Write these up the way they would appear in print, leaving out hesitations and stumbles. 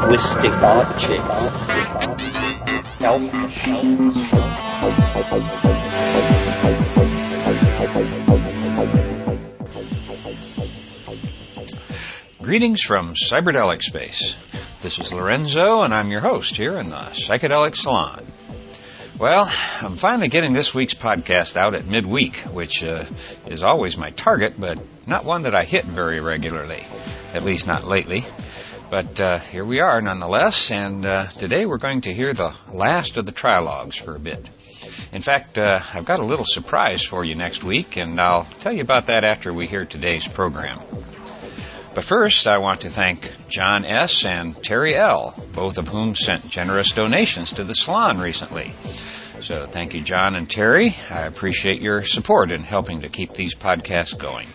linguistic objects. Greetings from Psychedelic Space. This is Lorenzo, and I'm your host here in the Psychedelic Salon. Well, I'm finally getting this week's podcast out at midweek, which is always my target, but not one that I hit very regularly, at least not lately. But here we are nonetheless, and today we're going to hear the last of the Trialogues for a bit. In fact, I've got a little surprise for you next week, and I'll tell you about that after we hear today's program. But first, I want to thank John S. and Terry L., both of whom sent generous donations to the salon recently. So thank you, John and Terry. I appreciate your support in helping to keep these podcasts going.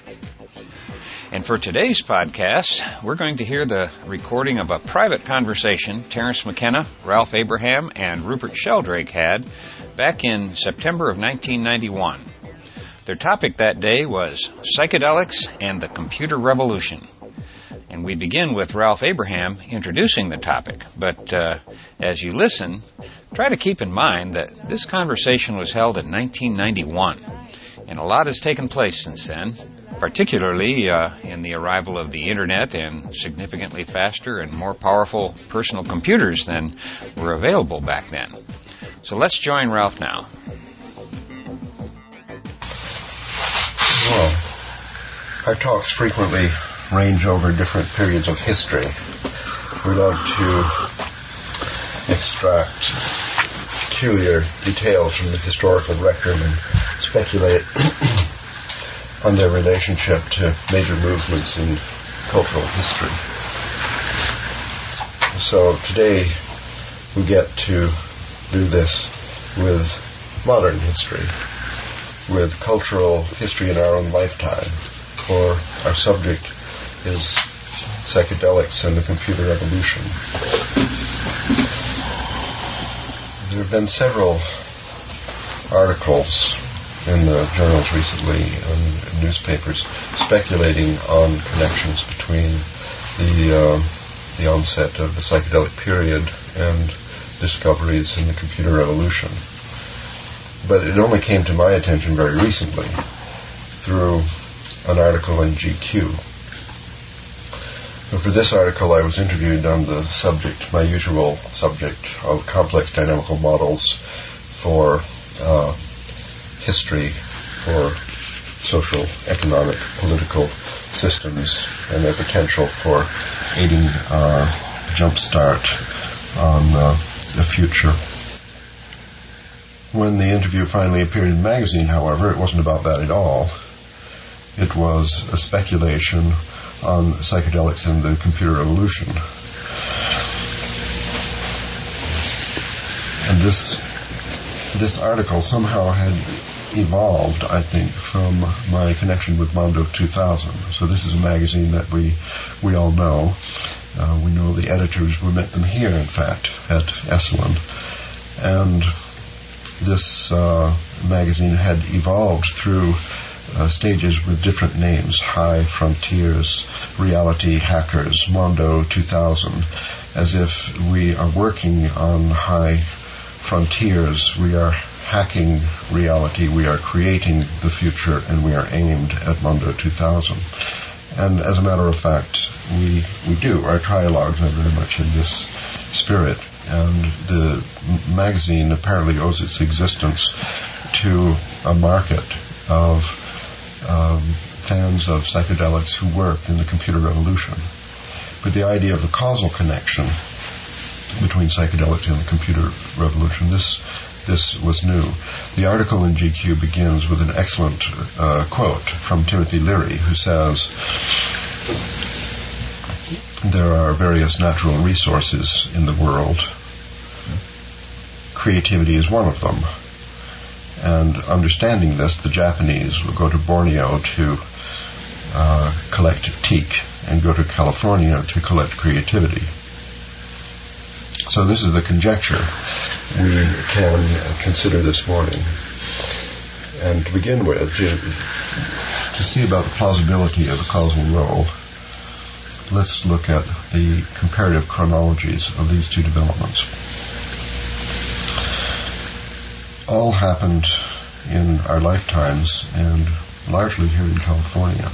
And for today's podcast, we're going to hear the recording of a private conversation Terence McKenna, Ralph Abraham, and Rupert Sheldrake had back in September of 1991. Their topic that day was Psychedelics and the Computer Revolution. And we begin with Ralph Abraham introducing the topic. But as you listen, try to keep in mind that this conversation was held in 1991. And a lot has taken place since then, particularly in the arrival of the Internet and significantly faster and more powerful personal computers than were available back then. So let's join Ralph now. Well, our talks frequently range over different periods of history. We love to extract peculiar details from the historical record and speculate on their relationship to major movements in cultural history. So today we get to do this with modern history, with cultural history in our own lifetime, for our subject is psychedelics and the computer revolution. There have been several articles in the journals recently and newspapers speculating on connections between the onset of the psychedelic period and discoveries in the computer revolution. But it only came to my attention very recently through an article in GQ. For this article, I was interviewed on the subject, my usual subject, of complex dynamical models for history, for social, economic, political systems, and their potential for aiding our jumpstart on the future. When the interview finally appeared in the magazine, however, it wasn't about that at all. It was a speculation on psychedelics and the computer revolution. And this article somehow had evolved, I think, from my connection with Mondo 2000. So this is a magazine that we all know. We know the editors. We met them here, in fact, at Esalen. And this magazine had evolved through stages with different names: High Frontiers, Reality Hackers, Mondo 2000, as if we are working on high frontiers. We are hacking reality, we are creating the future, and we are aimed at Mondo 2000. And as a matter of fact, we do. Our Trialogues are very much in this spirit, and the magazine apparently owes its existence to a market of fans of psychedelics who work in the computer revolution. But the idea of the causal connection between psychedelics and the computer revolution, this was new. The article in GQ begins with an excellent quote from Timothy Leary, who says, "There are various natural resources in the world. Creativity is one of them. And understanding this, the Japanese will go to Borneo to collect teak and go to California to collect creativity." So this is the conjecture we can consider this morning. And to begin with, to see about the plausibility of the causal role, let's look at the comparative chronologies of these two developments. All happened in our lifetimes and largely here in California.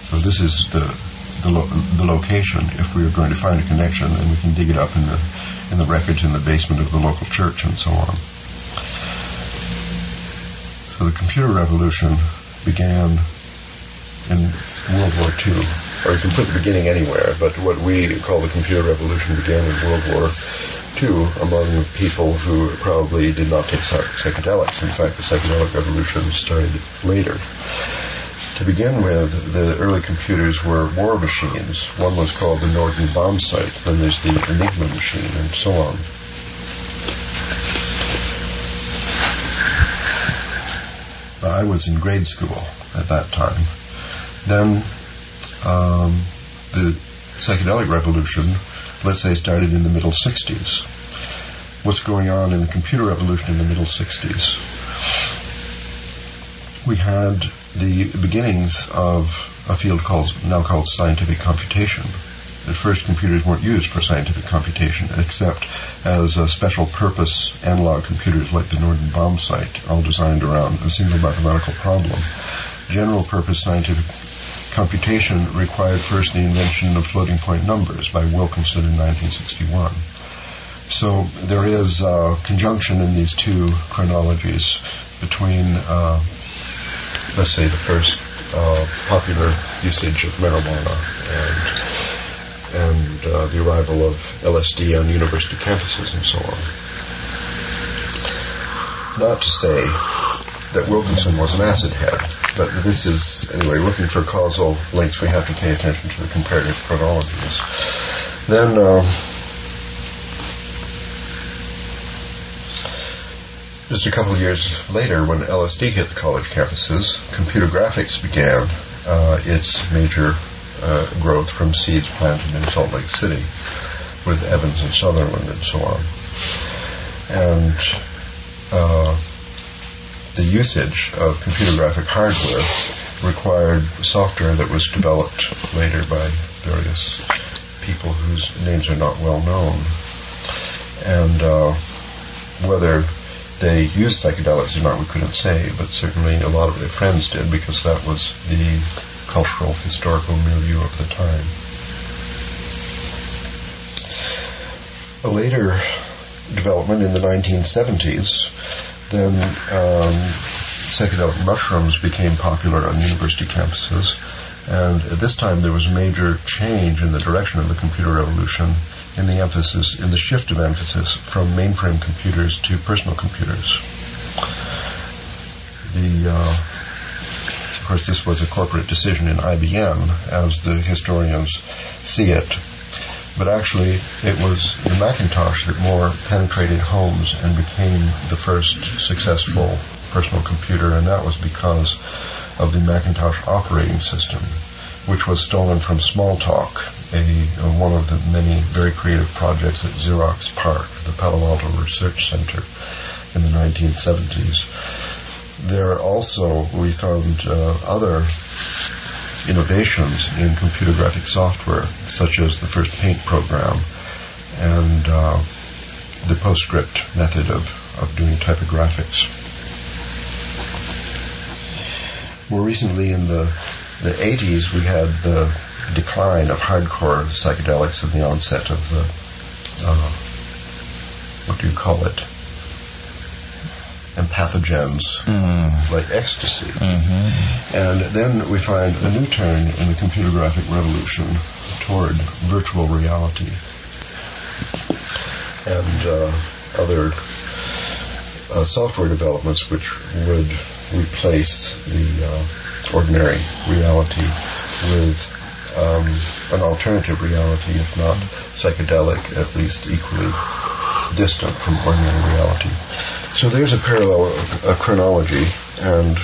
So this is the location. If we are going to find a connection, then we can dig it up in the records in the basement of the local church and so on. So the computer revolution began in World War II, or you can put the beginning anywhere, but what we call the computer revolution began in World War II among people who probably did not take psychedelics. In fact, the psychedelic revolution started later. To begin with, the early computers were war machines. One was called the Norden bomb sight, then there's the Enigma machine, and so on. I was in grade school at that time. Then the psychedelic revolution, let's say, started in the middle 60s. What's going on in the computer revolution in the middle 60s? We had the beginnings of a field now called scientific computation. At first, computers weren't used for scientific computation, except as special purpose analog computers like the Norden bomb sight, all designed around a single mathematical problem. General purpose scientific computation required first the invention of floating point numbers by Wilkinson in 1961. So there is a conjunction in these two chronologies between, let's say, the first popular usage of marijuana and the arrival of LSD on university campuses and so on. Not to say that Wilkinson was an acid head, but this is, anyway, looking for causal links, we have to pay attention to the comparative chronologies. Then, just a couple of years later, when LSD hit the college campuses, computer graphics began its major growth from seeds planted in Salt Lake City with Evans and Sutherland and so on. And the usage of computer graphic hardware required software that was developed later by various people whose names are not well known. And whether they used psychedelics or not, we couldn't say, but certainly a lot of their friends did, because that was the cultural, historical milieu of the time. A later development in the 1970s, then psychedelic mushrooms became popular on university campuses, and at this time there was a major change in the direction of the computer revolution in the shift of emphasis from mainframe computers to personal computers. Of course, this was a corporate decision in IBM, as the historians see it. But actually, it was the Macintosh that more penetrated homes and became the first successful personal computer, and that was because of the Macintosh operating system, which was stolen from Smalltalk, one of the many very creative projects at Xerox PARC, the Palo Alto Research Center, in the 1970s. There also, we found other innovations in computer graphic software, such as the first Paint program and the PostScript method of doing typographics. More recently, in the 80s, we had the decline of hardcore psychedelics and the onset of the, empathogens, like ecstasy. Mm-hmm. And then we find a new turn in the computer graphic revolution toward virtual reality and other software developments which would replace the ordinary reality with an alternative reality, if not psychedelic, at least equally distant from ordinary reality. So there's a parallel chronology, and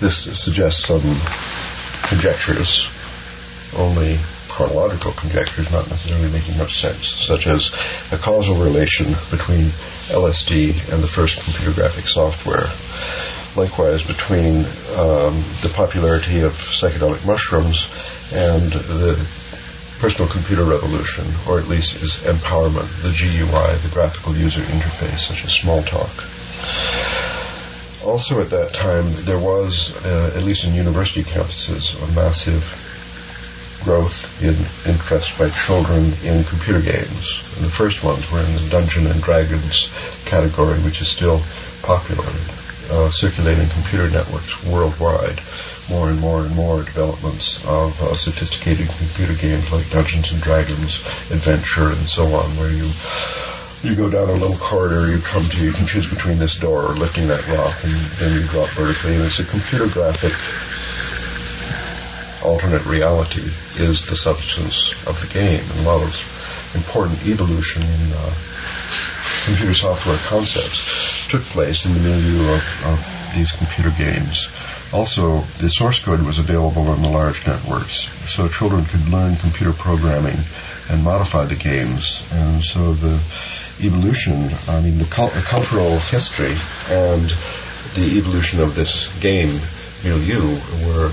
this suggests some conjectures, only chronological conjectures, not necessarily making much sense, such as a causal relation between LSD and the first computer graphic software. Likewise, between the popularity of psychedelic mushrooms and the personal computer revolution, or at least is empowerment, the GUI, the graphical user interface, such as Smalltalk. Also at that time, there was, at least in university campuses, a massive growth in interest by children in computer games. And the first ones were in the Dungeons and Dragons category, which is still popular, circulating computer networks worldwide. More and more and more developments of sophisticated computer games like Dungeons and Dragons, Adventure, and so on, where you go down a little corridor, you can choose between this door or lifting that rock, and then you drop vertically, and it's a computer graphic alternate reality is the substance of the game. And a lot of important evolution in computer software concepts took place in the milieu of these computer games. Also, the source code was available in the large networks, so children could learn computer programming and modify the games. And so the evolution, the cultural history and the evolution of this game milieu were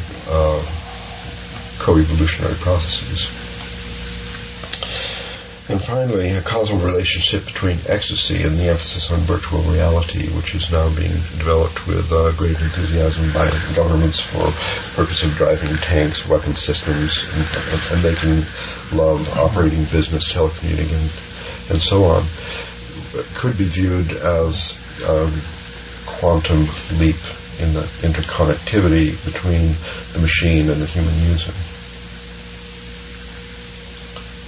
co-evolutionary processes. And finally, a causal relationship between ecstasy and the emphasis on virtual reality, which is now being developed with great enthusiasm by governments for purpose of driving tanks, weapon systems, and making love, operating business, telecommuting, and so on, could be viewed as a quantum leap in the interconnectivity between the machine and the human user.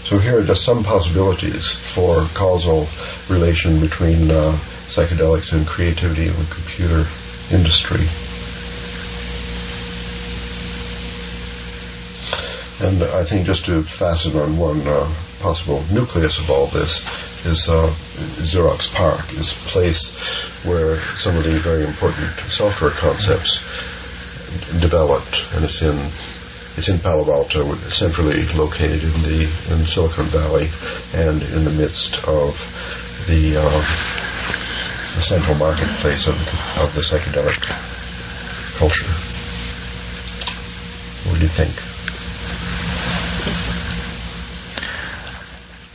So here are just some possibilities for causal relation between psychedelics and creativity in the computer industry. And I think just to fasten on one possible nucleus of all this is Xerox PARC, is a place where some of the very important software concepts developed, and it's in Palo Alto, centrally located in Silicon Valley, and in the midst of the central marketplace of the psychedelic culture. What do you think?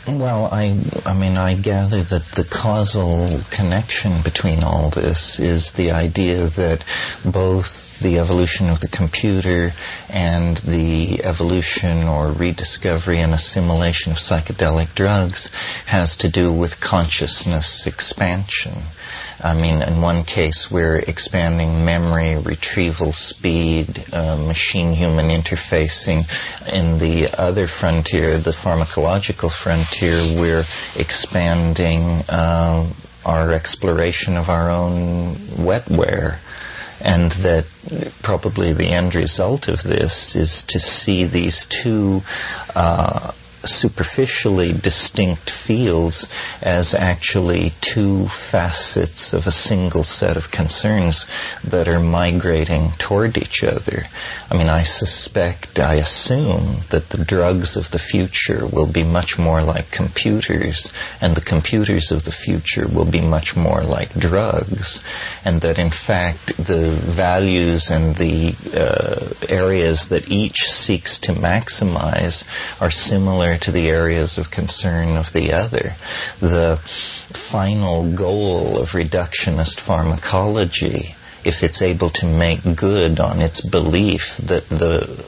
Well, I gather that the causal connection between all this is the idea that both the evolution of the computer and the evolution or rediscovery and assimilation of psychedelic drugs has to do with consciousness expansion. In one case, we're expanding memory, retrieval speed, machine-human interfacing. In the other frontier, the pharmacological frontier, we're expanding our exploration of our own wetware. And that probably the end result of this is to see these two superficially distinct fields as actually two facets of a single set of concerns that are migrating toward each other. I assume that the drugs of the future will be much more like computers, and the computers of the future will be much more like drugs, and that in fact the values and the areas that each seeks to maximize are similar to the areas of concern of the other. The final goal of reductionist pharmacology, if it's able to make good on its belief that the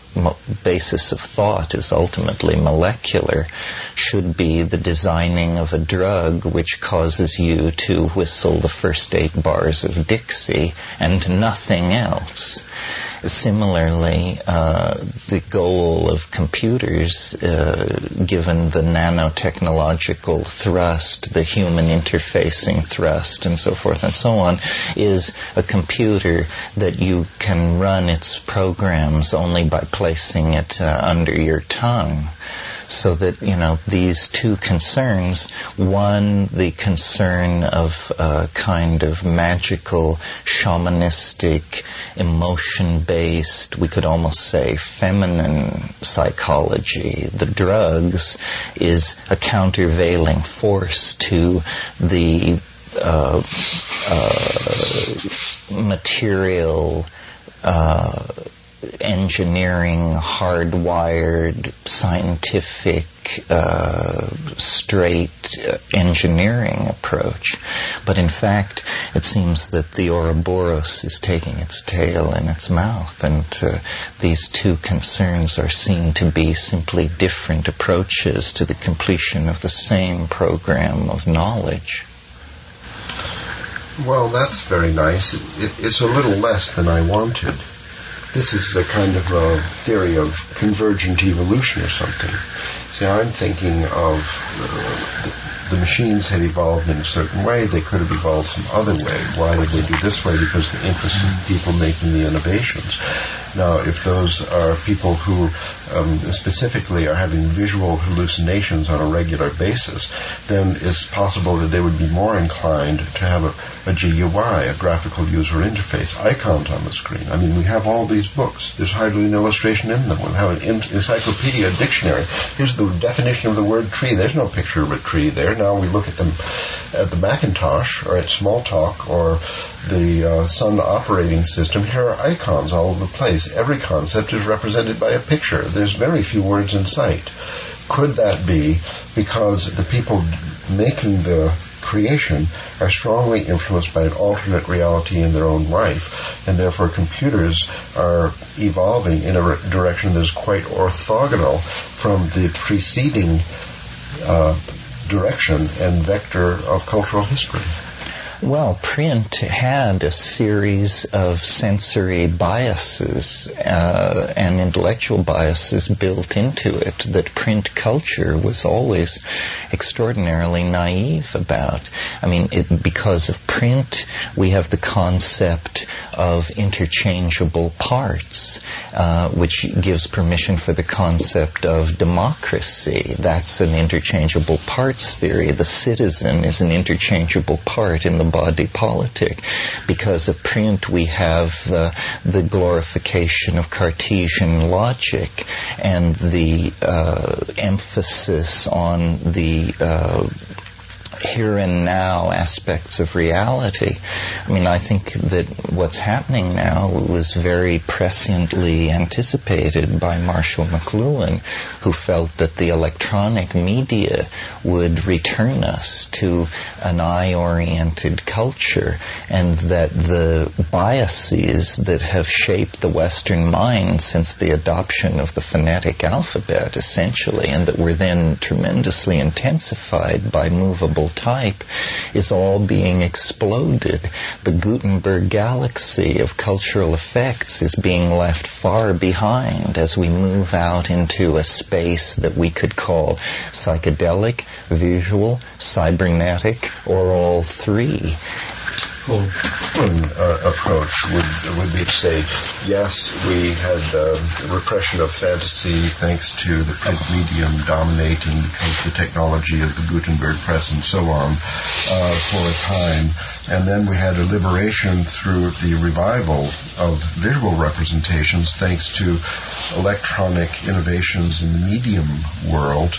basis of thought is ultimately molecular, should be the designing of a drug which causes you to whistle the first 8 bars of Dixie and nothing else. Similarly, the goal of computers, given the nanotechnological thrust, the human interfacing thrust, and so forth and so on, is a computer that you can run its programs only by placing it under your tongue. So that, these two concerns, one, the concern of a kind of magical, shamanistic, emotion-based, we could almost say feminine psychology. The drugs is a countervailing force to the material engineering, hardwired, scientific, straight engineering approach. But in fact, it seems that the ouroboros is taking its tail in its mouth, and these two concerns are seen to be simply different approaches to the completion of the same program of knowledge. Well, that's very nice. It's a little less than I wanted. This is a kind of a theory of convergent evolution or something. See, I'm thinking of the machines had evolved in a certain way. They could have evolved some other way. Why did they do this way? Because the interest in people making the innovations. Now, if those are people who specifically are having visual hallucinations on a regular basis, then it's possible that they would be more inclined to have a GUI, a graphical user interface, icons on the screen. I mean, we have all these books. There's hardly an illustration in them. We have an encyclopedia, a dictionary. Here's the definition of the word tree. There's no picture of a tree there. Now we look at them at the Macintosh or at Smalltalk or the Sun operating system. Here are icons all over the place. Every concept is represented by a picture. There's very few words in sight. Could that be because the people making the creation are strongly influenced by an alternate reality in their own life, and therefore computers are evolving in a direction that is quite orthogonal from the preceding direction and vector of cultural history? Well, print had a series of sensory biases and intellectual biases built into it that print culture was always extraordinarily naive about. I mean, because of print, we have the concept of interchangeable parts, which gives permission for the concept of democracy. That's an interchangeable parts theory. The citizen is an interchangeable part in the body politic. Because of print, we have the glorification of Cartesian logic and the emphasis on the here and now aspects of reality. I mean, I think that what's happening now was very presciently anticipated by Marshall McLuhan, who felt that the electronic media would return us to an eye-oriented culture, and that the biases that have shaped the Western mind since the adoption of the phonetic alphabet, essentially, and that were then tremendously intensified by movable type, is all being exploded. The Gutenberg galaxy of cultural effects is being left far behind as we move out into a space that we could call psychedelic, visual, cybernetic, or all three. Well, one approach would be to say, yes, we had repression of fantasy thanks to the print medium dominating because the technology of the Gutenberg press and so on for a time. And then we had a liberation through the revival of visual representations thanks to electronic innovations in the medium world.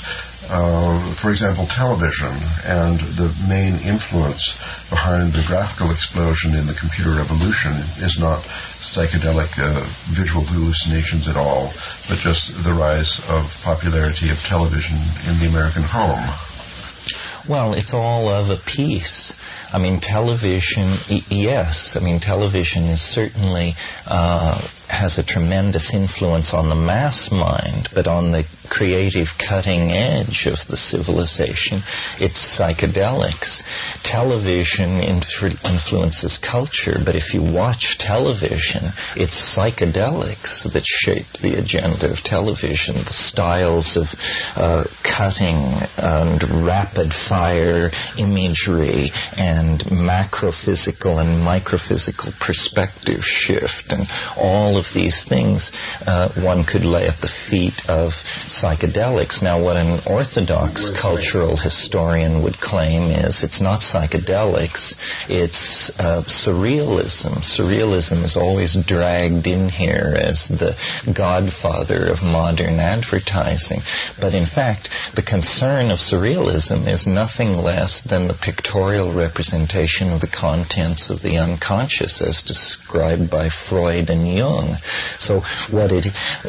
For example, television, and the main influence behind the graphical explosion in the computer revolution is not psychedelic visual hallucinations at all, but just the rise of popularity of television in the American home. Well, it's all of a piece. I mean, television, yes. I mean, television is certainly has a tremendous influence on the mass mind, but on the creative cutting edge of the civilization, it's psychedelics. Television influences culture, but if you watch television, it's psychedelics that shape the agenda of television. The styles of cutting and rapid-fire imagery and macrophysical and microphysical perspective shift, and all of these things one could lay at the feet of psychedelics. Now, what an orthodox cultural historian would claim is it's not psychedelics, it's surrealism. Surrealism is always dragged in here as the godfather of modern advertising. But in fact, the concern of surrealism is nothing less than the pictorial representation of the contents of the unconscious as described by Freud and Jung. So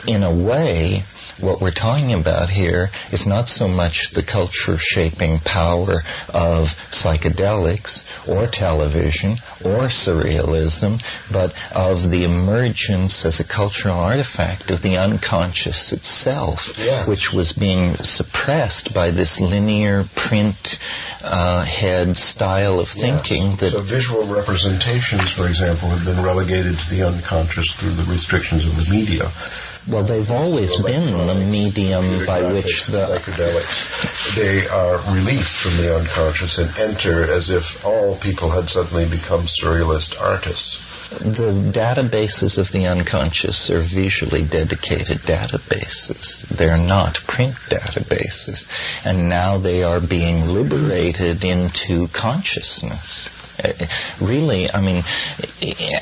in a way, what we're talking about here is not so much the culture-shaping power of psychedelics or television or surrealism, but of the emergence as a cultural artifact of the unconscious itself, which was being suppressed by this linear print head style of thinking. So visual representations, for example, have been relegated to the unconscious through the restrictions of the media. Well, they've always been the medium by which the psychedelics, they are released from the unconscious and enter as if all people had suddenly become surrealist artists. The databases of the unconscious are visually dedicated databases. They're not print databases. And now they are being liberated into consciousness. Really, I mean,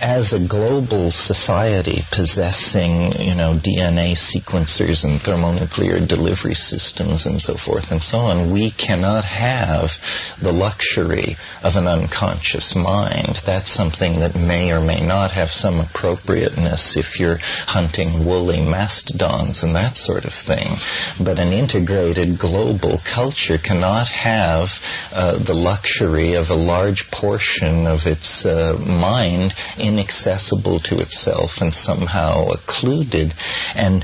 as a global society possessing, DNA sequencers and thermonuclear delivery systems and so forth and so on, we cannot have the luxury of an unconscious mind. That's something that may or may not have some appropriateness if you're hunting woolly mastodons and that sort of thing. But an integrated global culture cannot have the luxury of a large portion of its mind inaccessible to itself and somehow occluded. And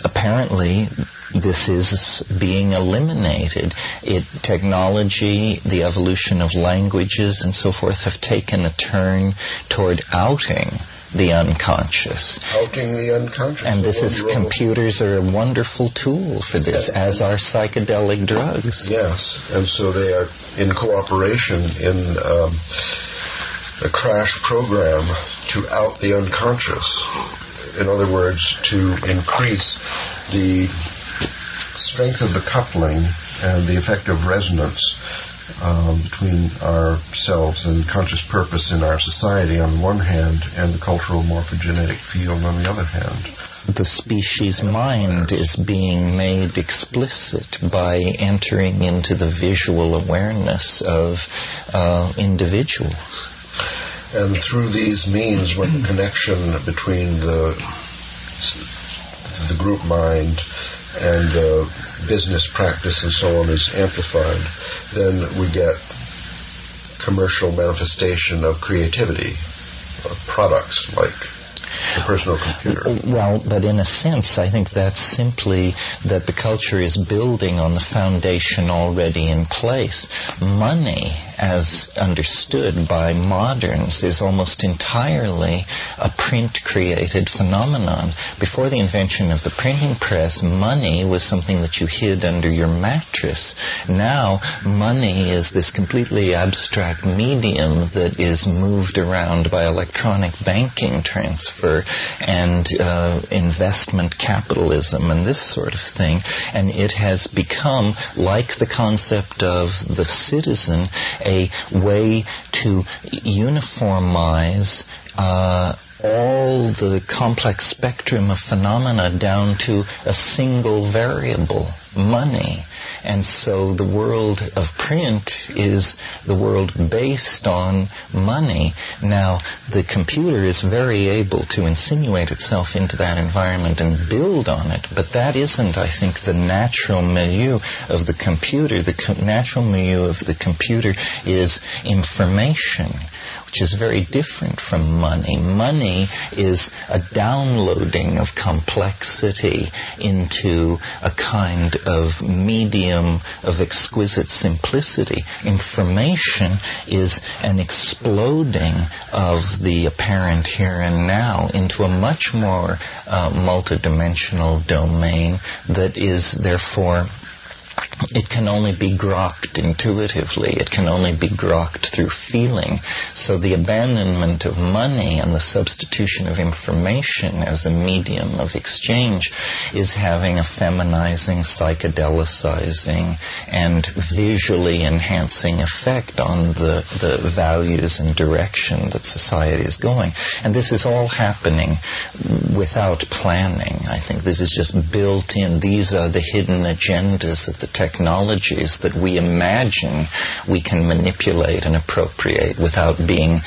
apparently this is being eliminated. Technology, the evolution of languages and so forth have taken a turn toward outing the unconscious. Outing the unconscious. And computers are a wonderful tool for this, as are psychedelic drugs. Yes, and so they are in cooperation in a crash program to out the unconscious. In other words, to increase the strength of the coupling and the effect of resonance between ourselves and conscious purpose in our society on the one hand, and the cultural morphogenetic field on the other hand. The species mind is being made explicit by entering into the visual awareness of individuals. And through these means, when the connection between the group mind and business practice and so on is amplified, then we get commercial manifestation of creativity, of products like the personal computer. Well, but in a sense, I think that's simply that the culture is building on the foundation already in place. Money, as understood by moderns, is almost entirely a print-created phenomenon. Before the invention of the printing press, money was something that you hid under your mattress. Now, money is this completely abstract medium that is moved around by electronic banking transfer and investment capitalism and this sort of thing. And it has become, like the concept of the citizen, a way to uniformize all the complex spectrum of phenomena down to a single variable, money. And so the world of print is the world based on money. Now, the computer is very able to insinuate itself into that environment and build on it, but that isn't, I think, the natural milieu of the computer. The natural milieu of the computer is information, which is very different from money. Money is a downloading of complexity into a kind of medium of exquisite simplicity. Information is an exploding of the apparent here and now into a much more multidimensional domain that is therefore, it can only be grokked intuitively. It can only be grokked through feeling. So the abandonment of money and the substitution of information as a medium of exchange is having a feminizing, psychedelicizing, and visually enhancing effect on the values and direction that society is going. And this is all happening without planning. I think this is just built in. These are the hidden agendas of the technologies that we imagine we can manipulate and appropriate without being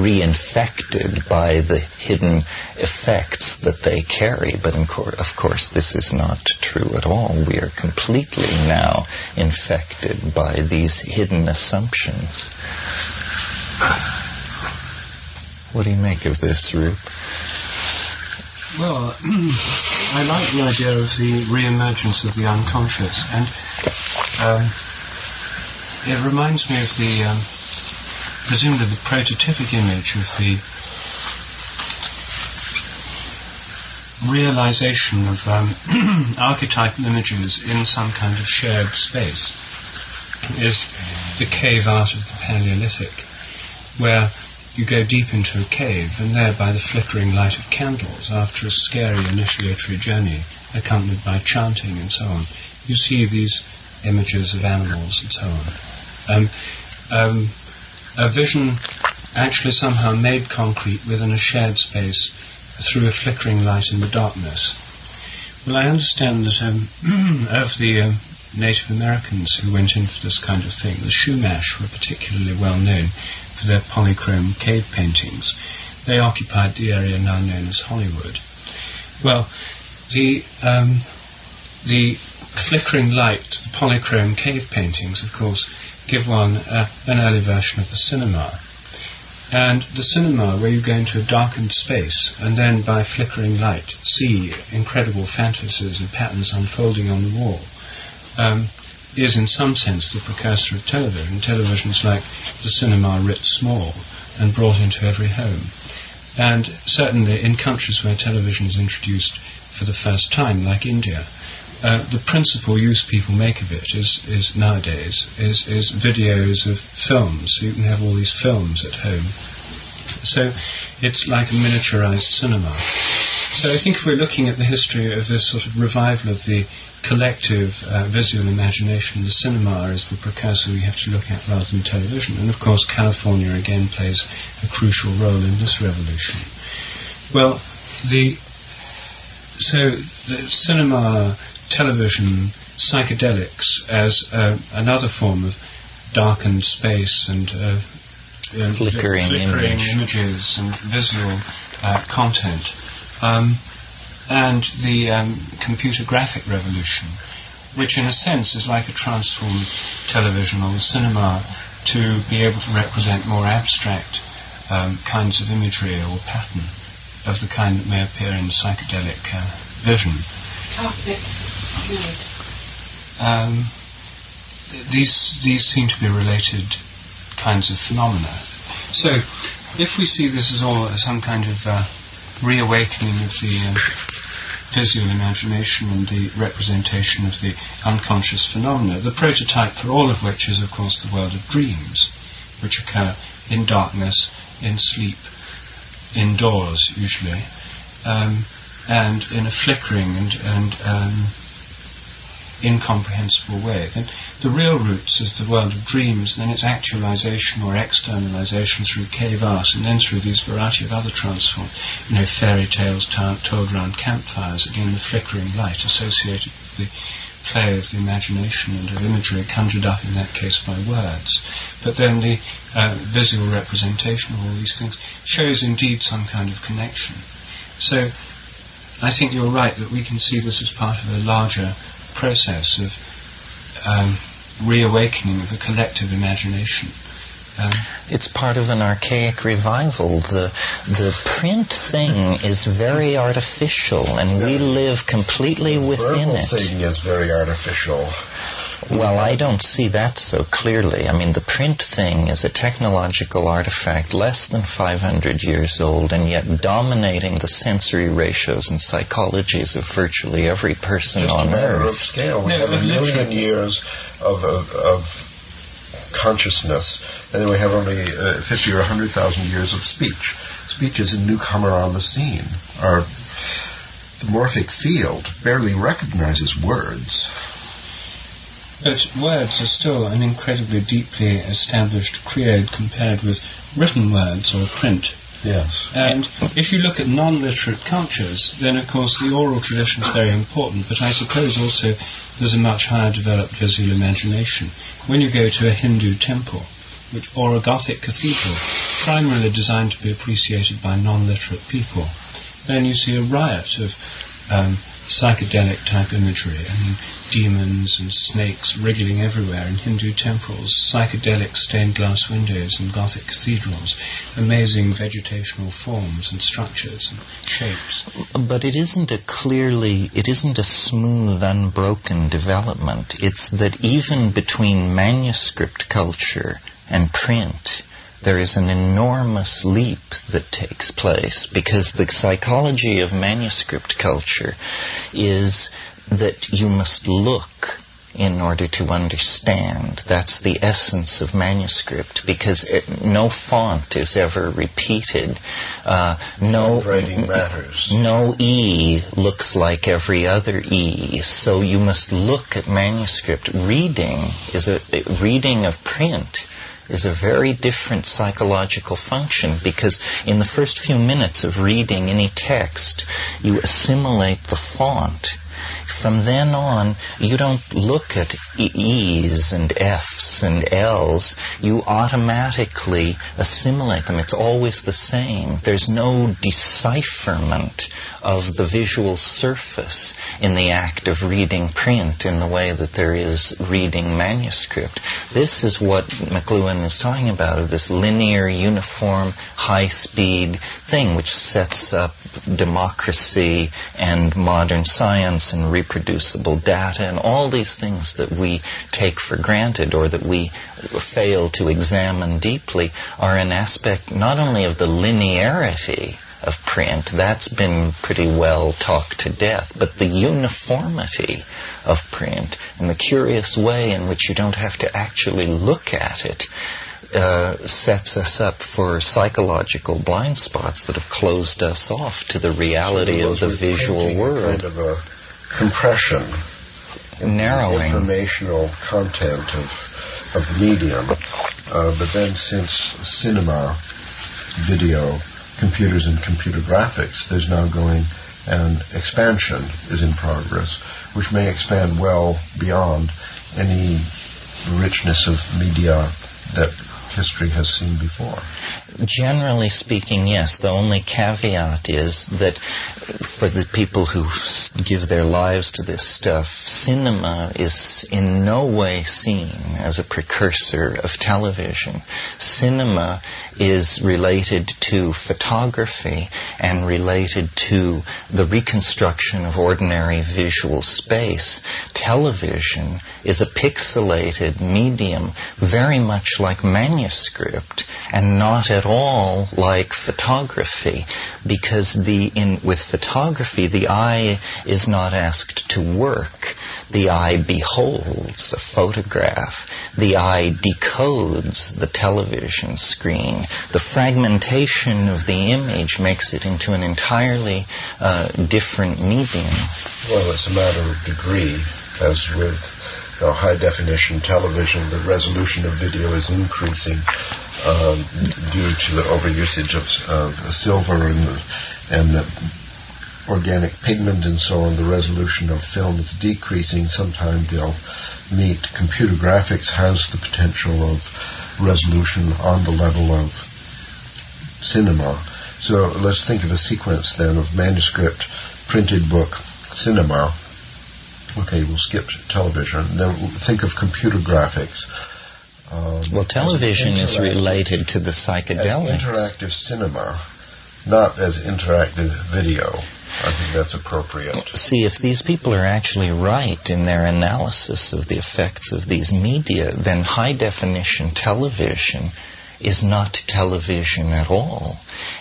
reinfected by the hidden effects that they carry. But of course, this is not true at all. We are completely now infected by these hidden assumptions. What do you make of this, Roop? Well, I like the idea of the re-emergence of the unconscious, and it reminds me of the, presumably the prototypic image of the realization of archetypal images in some kind of shared space is the cave art of the Paleolithic, where you go deep into a cave, and there, by the flickering light of candles, after a scary initiatory journey accompanied by chanting and so on, you see these images of animals and so on. A vision actually somehow made concrete within a shared space through a flickering light in the darkness. Well, I understand that of the Native Americans who went in for this kind of thing, the Chumash were particularly well known for their polychrome cave paintings. They occupied the area now known as Hollywood. Well, the flickering light, the polychrome cave paintings, of course, give one an early version of the cinema. And the cinema, where you go into a darkened space and then by flickering light see incredible fantasies and patterns unfolding on the wall, is in some sense the precursor of television. Television is like the cinema writ small and brought into every home. And certainly in countries where television is introduced for the first time, like India, the principal use people make of it is nowadays videos of films. So you can have all these films at home. So it's like a miniaturized cinema. So I think if we're looking at the history of this sort of revival of the collective visual imagination, the cinema is the precursor we have to look at rather than television. And of course California again plays a crucial role in this revolution. Well, the cinema, television, psychedelics as another form of darkened space and flickering images and visual content. And the computer graphic revolution, which in a sense is like a transformed television or the cinema to be able to represent more abstract kinds of imagery or pattern of the kind that may appear in psychedelic vision. These seem to be related kinds of phenomena. So if we see this as all as some kind of reawakening of the visual imagination and the representation of the unconscious phenomena, the prototype for all of which is of course the world of dreams, which occur in darkness, in sleep, indoors usually, and in a flickering and incomprehensible way. Then the real roots is the world of dreams, and then its actualization or externalization through cave art, and then through these variety of other transforms, fairy tales told around campfires, again the flickering light associated with the play of the imagination and of imagery conjured up in that case by words. But then the visual representation of all these things shows indeed some kind of connection. So I think you're right that we can see this as part of a larger process of reawakening of a collective imagination. It's part of an archaic revival. The print thing is very artificial, and we live completely within it. The verbal thing is very artificial. Well, I don't see that so clearly. I mean, the print thing is a technological artifact less than 500 years old, and yet dominating the sensory ratios and psychologies of virtually every person Just on a matter Earth. Of scale. We have a million years of consciousness, and then we have only 50 or 100,000 years of speech. Speech is a newcomer on the scene. The morphic field barely recognizes words. But words are still an incredibly deeply established creed compared with written words or print. Yes. And if you look at non-literate cultures, then of course the oral tradition is very important, but I suppose also there's a much higher developed visual imagination. When you go to a Hindu temple, or a Gothic cathedral, primarily designed to be appreciated by non-literate people, then you see a riot of psychedelic type imagery. I mean, demons and snakes wriggling everywhere in Hindu temples, psychedelic stained glass windows in Gothic cathedrals, amazing vegetational forms and structures and shapes. But it isn't a smooth, unbroken development. It's that even between manuscript culture and print, there is an enormous leap that takes place, because the psychology of manuscript culture is that you must look in order to understand. That's the essence of manuscript, because no font is ever repeated. No writing matters. No E looks like every other E. So you must look at manuscript. Reading of print is a very different psychological function, because in the first few minutes of reading any text, you assimilate the font. From then on, you don't look at E's and F's and L's. You automatically assimilate them. It's always the same. There's no decipherment of the visual surface in the act of reading print in the way that there is reading manuscript. This is what McLuhan is talking about, of this linear, uniform, high-speed thing which sets up democracy and modern science and reproducible data and all these things that we take for granted or that we fail to examine deeply are an aspect not only of the linearity of print, that's been pretty well talked to death, but the uniformity of print and the curious way in which you don't have to actually look at it sets us up for psychological blind spots that have closed us off to the reality of the visual world. Kind of a compression, narrowing, informational content of the medium. But then, since cinema, video, computers, and computer graphics, there's now going an expansion is in progress, which may expand well beyond any richness of media that history has seen before. Generally speaking, yes. The only caveat is that for the people who give their lives to this stuff, cinema is in no way seen as a precursor of television. Cinema is related to photography and related to the reconstruction of ordinary visual space. Television is a pixelated medium, very much like manuscript, and not at all like photography, because with photography the eye is not asked to work. The eye beholds a photograph. The eye decodes the television screen. The fragmentation of the image makes it into an entirely different medium. Well, it's a matter of degree, as with high-definition television, the resolution of video is increasing due to the overusage of silver and the organic pigment and so on. The resolution of film is decreasing. Sometime they'll meet. Computer graphics has the potential of resolution on the level of cinema. So let's think of a sequence then of manuscript, printed book, cinema. Okay, we'll skip television. Then we'll think of computer graphics. Well, television is related to the psychedelics. As interactive cinema, not as interactive video. I think that's appropriate. See, if these people are actually right in their analysis of the effects of these media, then high-definition television is not television at all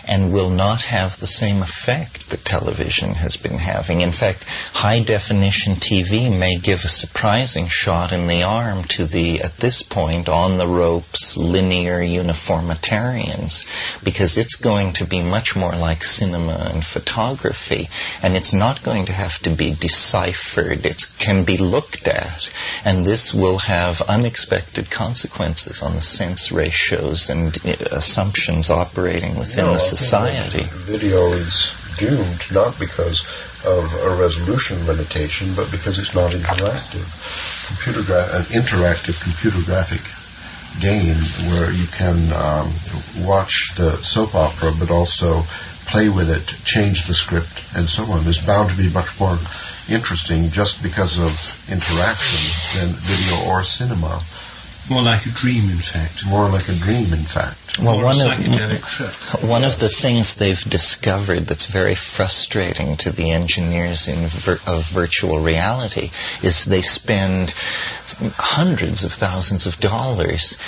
and will not have the same effect that television has been having. In fact, high-definition TV may give a surprising shot in the arm to the, at this point, on-the-ropes, linear uniformitarians, because it's going to be much more like cinema and photography, and it's not going to have to be deciphered. It can be looked at, and this will have unexpected consequences on the sense ratios and assumptions operating within the society. Video is doomed not because of a resolution limitation, but because it's not interactive. An interactive computer graphic game where you can watch the soap opera but also play with it, change the script, and so on, is bound to be much more interesting just because of interaction than video or cinema. More like a dream, in fact. More like a dream, in fact. Well, psychedelic trip. One of the things they've discovered that's very frustrating to the engineers of virtual reality is they spend hundreds of thousands of dollars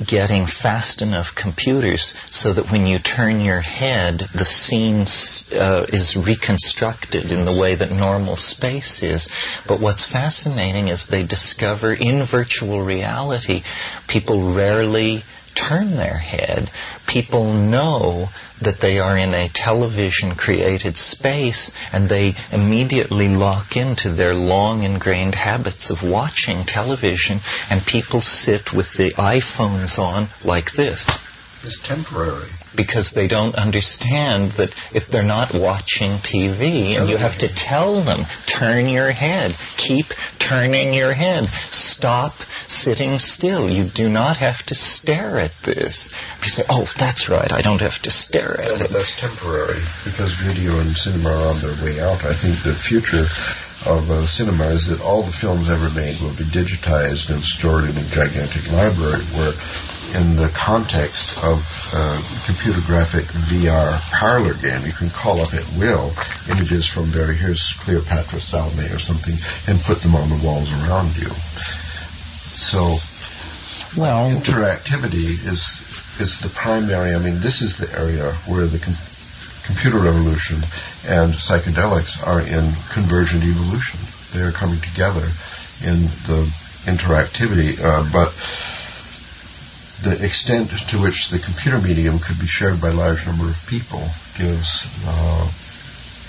getting fast enough computers so that when you turn your head, the scene is reconstructed in the way that normal space is. But what's fascinating is they discover in virtual reality, people rarely turn their head. People know that they are in a television-created space, and they immediately lock into their long-ingrained habits of watching television, and people sit with the iPhones on like this. It's temporary. Because they don't understand that if they're not watching TV, and you have to tell them, turn your head, keep turning your head, stop sitting still. You do not have to stare at this. You say, oh, that's right, I don't have to stare at it. That's temporary, because video and cinema are on their way out. I think the future of cinema is that all the films ever made will be digitized and stored in a gigantic library where, in the context of computer graphic VR parlor game, you can call up at will images from here's Cleopatra Salome or something, and put them on the walls around you. So, interactivity is the primary. I mean, this is the area where the computer revolution and psychedelics are in convergent evolution. They are coming together in the interactivity, but the extent to which the computer medium could be shared by a large number of people gives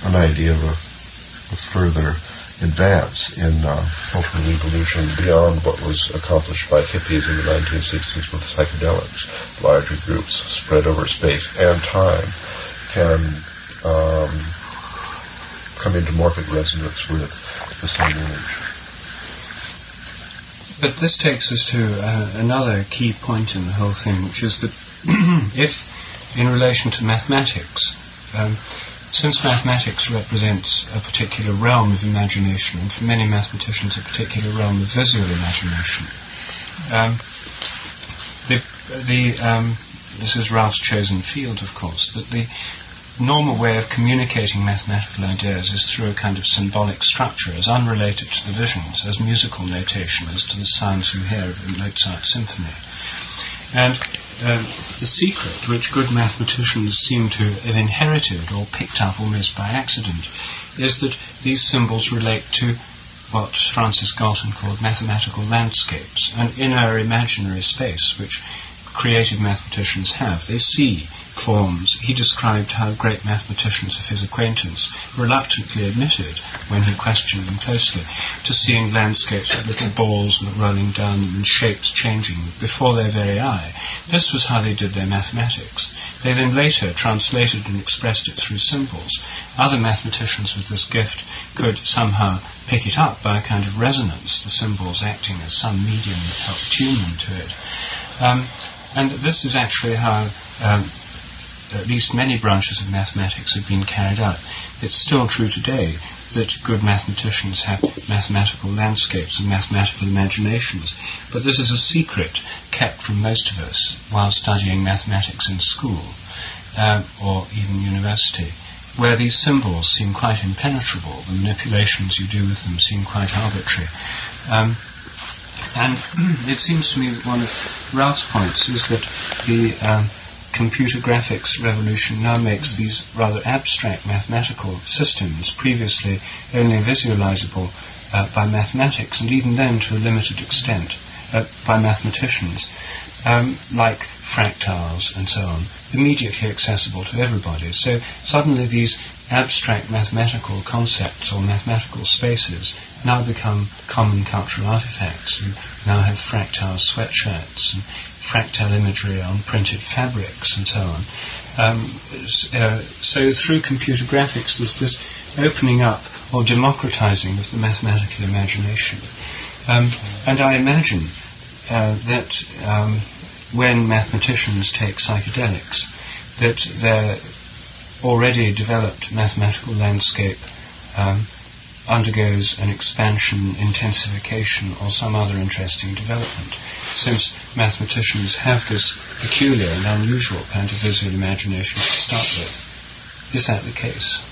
an idea of a further advance in cultural evolution beyond what was accomplished by hippies in the 1960s with psychedelics. Larger groups spread over space and time can come into morphic resonance with the same image. But this takes us to another key point in the whole thing, which is that if, in relation to mathematics, since mathematics represents a particular realm of imagination, and for many mathematicians a particular realm of visual imagination, this is Ralph's chosen field, of course, that the normal way of communicating mathematical ideas is through a kind of symbolic structure, as unrelated to the visions, as musical notation, as to the sounds you hear of a Mozart symphony. And the secret, which good mathematicians seem to have inherited or picked up almost by accident, is that these symbols relate to what Francis Galton called mathematical landscapes, an inner imaginary space which creative mathematicians have. They see forms. He described how great mathematicians of his acquaintance reluctantly admitted, when he questioned them closely, to seeing landscapes with little balls rolling down them and shapes changing before their very eye. This was how they did their mathematics. They then later translated and expressed it through symbols. Other mathematicians with this gift could somehow pick it up by a kind of resonance, the symbols acting as some medium that helped tune them to it. And this is actually how at least many branches of mathematics have been carried out. It's still true today that good mathematicians have mathematical landscapes and mathematical imaginations, but this is a secret kept from most of us while studying mathematics in school or even university, where these symbols seem quite impenetrable. The manipulations you do with them seem quite arbitrary. And it seems to me that one of Ralph's points is that the computer graphics revolution now makes these rather abstract mathematical systems, previously only visualizable by mathematics, and even then to a limited extent by mathematicians, like fractals and so on, immediately accessible to everybody. So suddenly these abstract mathematical concepts or mathematical spaces now become common cultural artifacts. You now have fractal sweatshirts and fractal imagery on printed fabrics and so on. So through computer graphics, there's this opening up or democratizing of the mathematical imagination. And I imagine that when mathematicians take psychedelics, that their already developed mathematical landscape undergoes an expansion, intensification, or some other interesting development, since mathematicians have this peculiar and unusual kind of visual imagination to start with. Is that the case?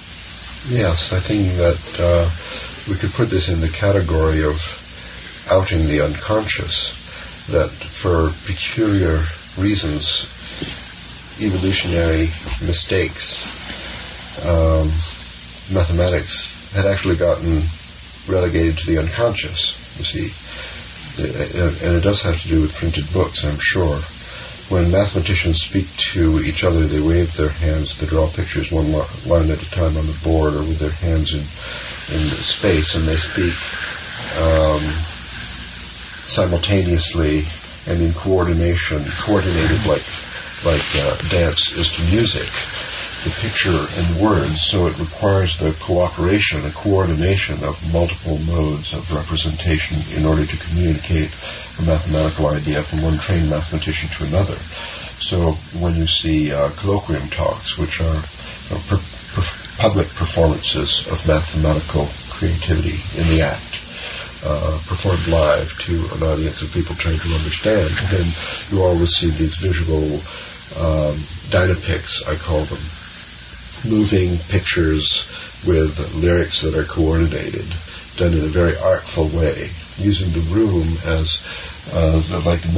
Yes, I think that we could put this in the category of outing the unconscious, that for peculiar reasons, evolutionary mistakes, mathematics had actually gotten relegated to the unconscious, you see. And it does have to do with printed books, I'm sure. When mathematicians speak to each other, they wave their hands, they draw pictures one line at a time on the board or with their hands in space, and they speak simultaneously and in coordinated like dance is to music, the picture and words, so it requires the cooperation, the coordination of multiple modes of representation in order to communicate a mathematical idea from one trained mathematician to another. So when you see colloquium talks, which are public performances of mathematical creativity in the act, performed live to an audience of people trying to understand, then you always see these visual dynapics, I call them, moving pictures with lyrics that are coordinated, done in a very artful way, using the room as like the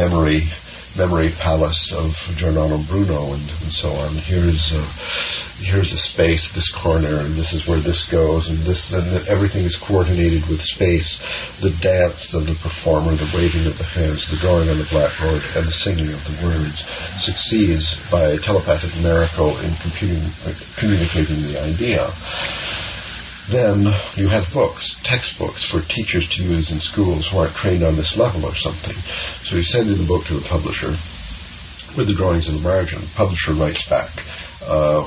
memory palace of Giordano Bruno and so on. Here's a space, this corner, and this is where this goes, and everything is coordinated with space. The dance of the performer, the waving of the hands, the drawing on the blackboard, and the singing of the words succeeds by telepathic miracle in communicating the idea. Then you have books, textbooks for teachers to use in schools who aren't trained on this level or something. So you send in the book to the publisher with the drawings in the margin. The publisher writes back,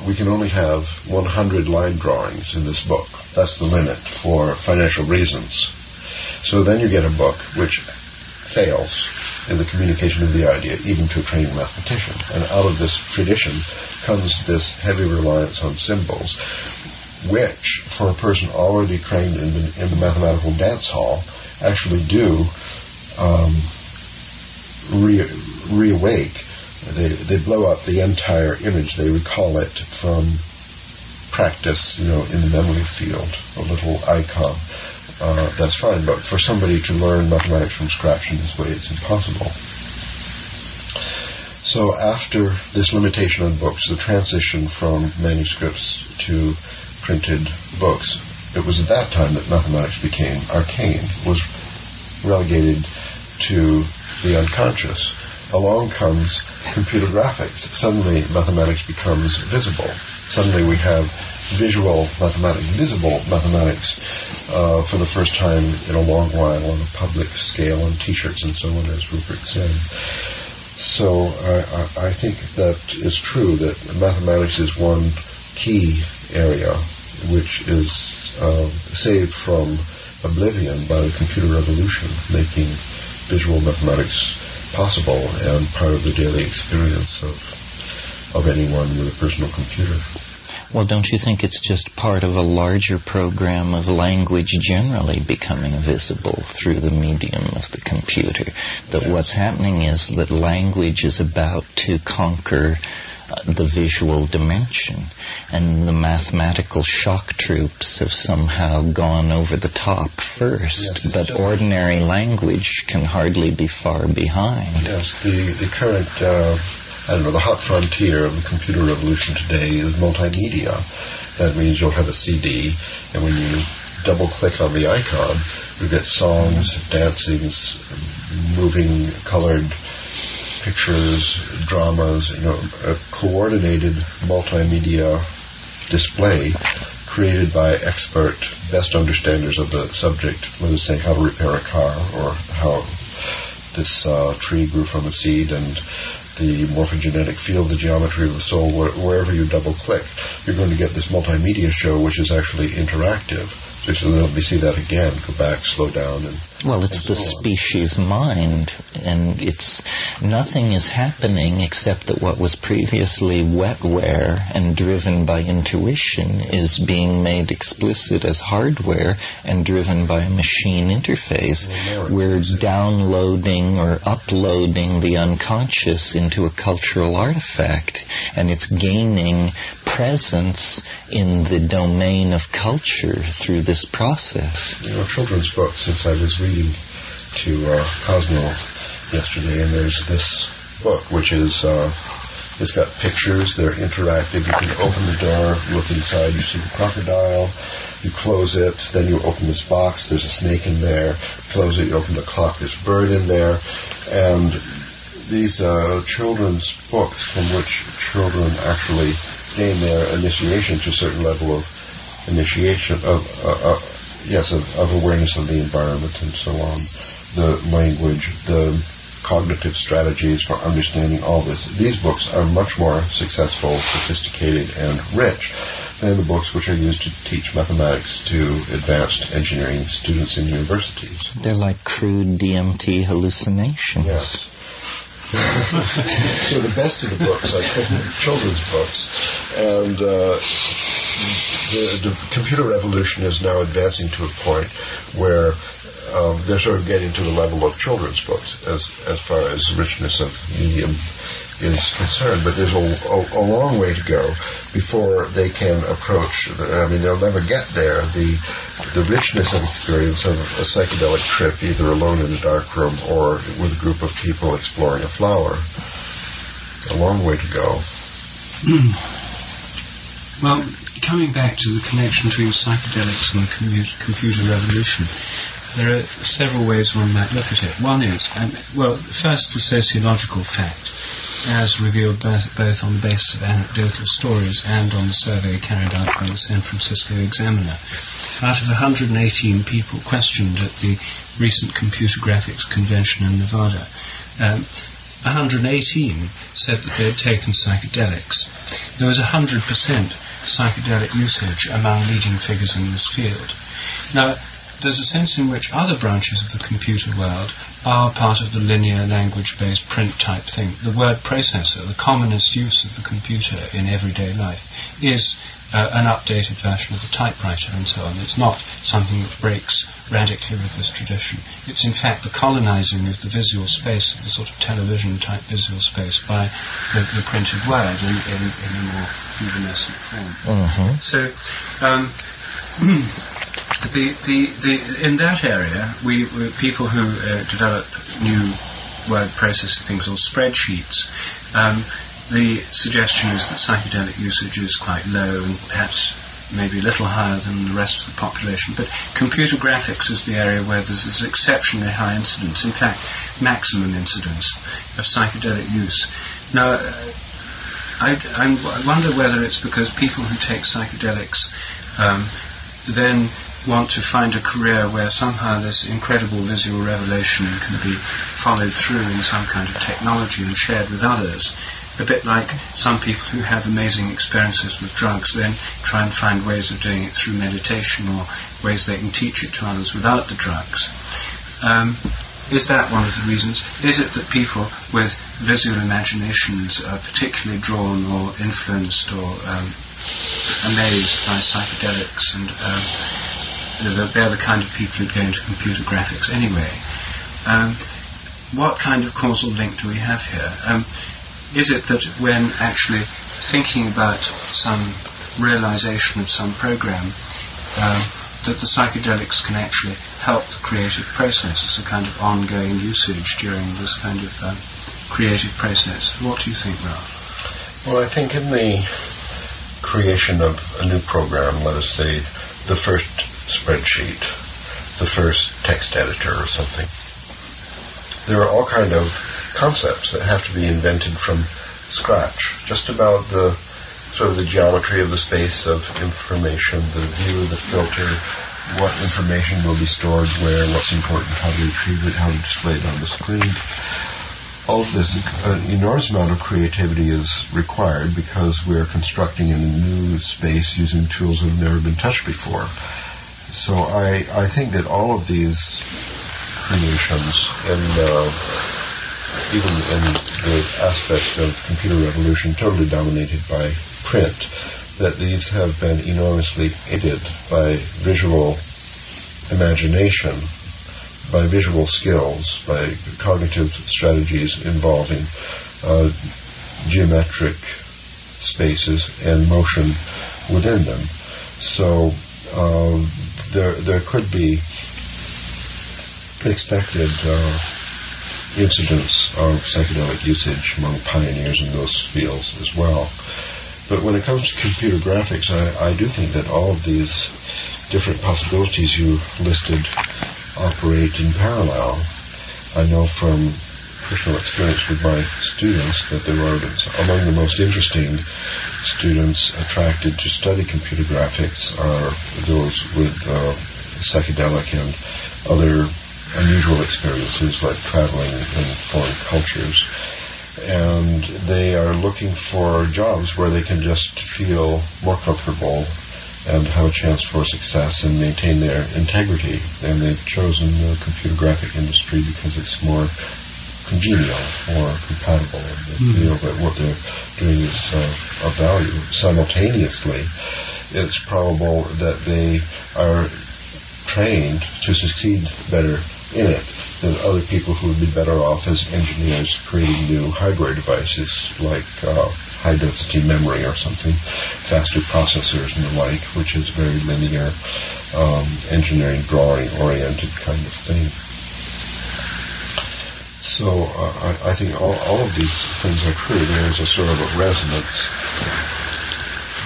we can only have 100 line drawings in this book. That's the limit for financial reasons. So then you get a book which fails in the communication of the idea, even to a trained mathematician. And out of this tradition comes this heavy reliance on symbols, which, for a person already trained in the mathematical dance hall, actually do reawake. They blow up the entire image. They recall it from practice, in the memory field, a little icon. That's fine, but for somebody to learn mathematics from scratch in this way, it's impossible. So after this limitation on books, the transition from manuscripts to printed books, it was at that time that mathematics became arcane, was relegated to the unconscious. Along comes computer graphics. Suddenly mathematics becomes visible. Suddenly we have visible mathematics for the first time in a long while on a public scale, on T-shirts and so on, as Rupert said. So I think that is true, that mathematics is one key area which is saved from oblivion by the computer revolution, making visual mathematics possible and part of the daily experience of anyone with a personal computer. Well, don't you think it's just part of a larger program of language generally becoming visible through the medium of the computer? That yes. What's happening is that language is about to conquer the visual dimension, and the mathematical shock troops have somehow gone over the top first, yes, but ordinary language can hardly be far behind. Yes, the current, the hot frontier of the computer revolution today is multimedia. That means you'll have a CD, and when you double-click on the icon, you get songs, dancings, moving, colored pictures, dramas, a coordinated multimedia display created by expert, best understanders of the subject, let us say how to repair a car, or how this tree grew from a seed, and the morphogenetic field, the geometry of the soul, wherever you double-click, you're going to get this multimedia show, which is actually interactive. So let me see that again. Go back, slow down, and well, it's the species mind, and nothing is happening except that what was previously wetware and driven by intuition is being made explicit as hardware and driven by a machine interface. We're downloading or uploading the unconscious into a cultural artifact, and it's gaining presence in the domain of culture through this process. Children's books, since I was reading to Cosmo yesterday, and there's this book which is it's got pictures, they're interactive. You can open the door, look inside, you see the crocodile, you close it, then you open this box, there's a snake in there, close it, you open the clock, there's a bird in there, and these children's books from which children actually gain their initiation to a certain level of initiation of awareness of the environment and so on, the language, the cognitive strategies for understanding all this. These books are much more successful, sophisticated, and rich than the books which are used to teach mathematics to advanced engineering students in universities. They're like crude DMT hallucinations. Yes. So the best of the books are children's books, and the computer revolution is now advancing to a point where they're sort of getting to the level of children's books as far as richness of medium is concerned. But there's a long way to go before they can approach. They'll never get there. The richness of experience of a psychedelic trip, either alone in a dark room or with a group of people exploring a flower. A long way to go. Well, coming back to the connection between psychedelics and the computer revolution, there are several ways one might look at it. One is, first the sociological fact, as revealed both on the basis of anecdotal stories and on the survey carried out by the San Francisco Examiner. Out of 118 people questioned at the recent Computer Graphics Convention in Nevada, 118 said that they had taken psychedelics. There was 100% psychedelic usage among leading figures in this field. Now, there's a sense in which other branches of the computer world are part of the linear language-based print type thing. The word processor, the commonest use of the computer in everyday life, is an updated version of the typewriter and so on. It's not something that breaks radically with this tradition. It's in fact the colonizing of the visual space, of the sort of television-type visual space by the printed word in a more evanescent form. Mm-hmm. So, in that area, we people who develop new word processing things or spreadsheets, the suggestion is that psychedelic usage is quite low and perhaps maybe a little higher than the rest of the population. But computer graphics is the area where there's this exceptionally high incidence, in fact, maximum incidence of psychedelic use. Now, I wonder whether it's because people who take psychedelics then want to find a career where somehow this incredible visual revelation can be followed through in some kind of technology and shared with others. A bit like some people who have amazing experiences with drugs then try and find ways of doing it through meditation or ways they can teach it to others without the drugs. Is that one of the reasons? Is it that people with visual imaginations are particularly drawn or influenced or amazed by psychedelics, and they're the kind of people who go into computer graphics anyway? What kind of causal link do we have here? Is it that when actually thinking about some realization of some program, that the psychedelics can actually help the creative process as a kind of ongoing usage during this kind of creative process? What do you think, Ralph? Well, I think in the creation of a new program, let us say the first spreadsheet, the first text editor or something, there are all kind of concepts that have to be invented from scratch, just about the sort of the geometry of the space of information, the view, the filter, what information will be stored where, what's important, how to retrieve it, how to display it on the screen. all of this, an enormous amount of creativity is required because we're constructing in a new space using tools that have never been touched before. So I think that all of these creations, even in the aspect of computer revolution totally dominated by print, that these have been enormously aided by visual imagination, by visual skills, by cognitive strategies involving geometric spaces and motion within them. So there could be expected incidents of psychedelic usage among pioneers in those fields as well. But when it comes to computer graphics, I do think that all of these different possibilities you listed operate in parallel. I know from personal experience with my students that there are among the most interesting students attracted to study computer graphics are those with psychedelic and other unusual experiences like traveling in foreign cultures. And they are looking for jobs where they can just feel more comfortable and have a chance for success and maintain their integrity. And they've chosen the computer graphic industry because it's more congenial, more compatible, and they feel that what they're doing is of value. Simultaneously, it's probable that they are trained to succeed better in it than other people who would be better off as engineers creating new hardware devices like high-density memory or something, faster processors and the like, which is very linear, engineering, drawing-oriented kind of thing. So I think all of these things are true. There's a sort of a resonance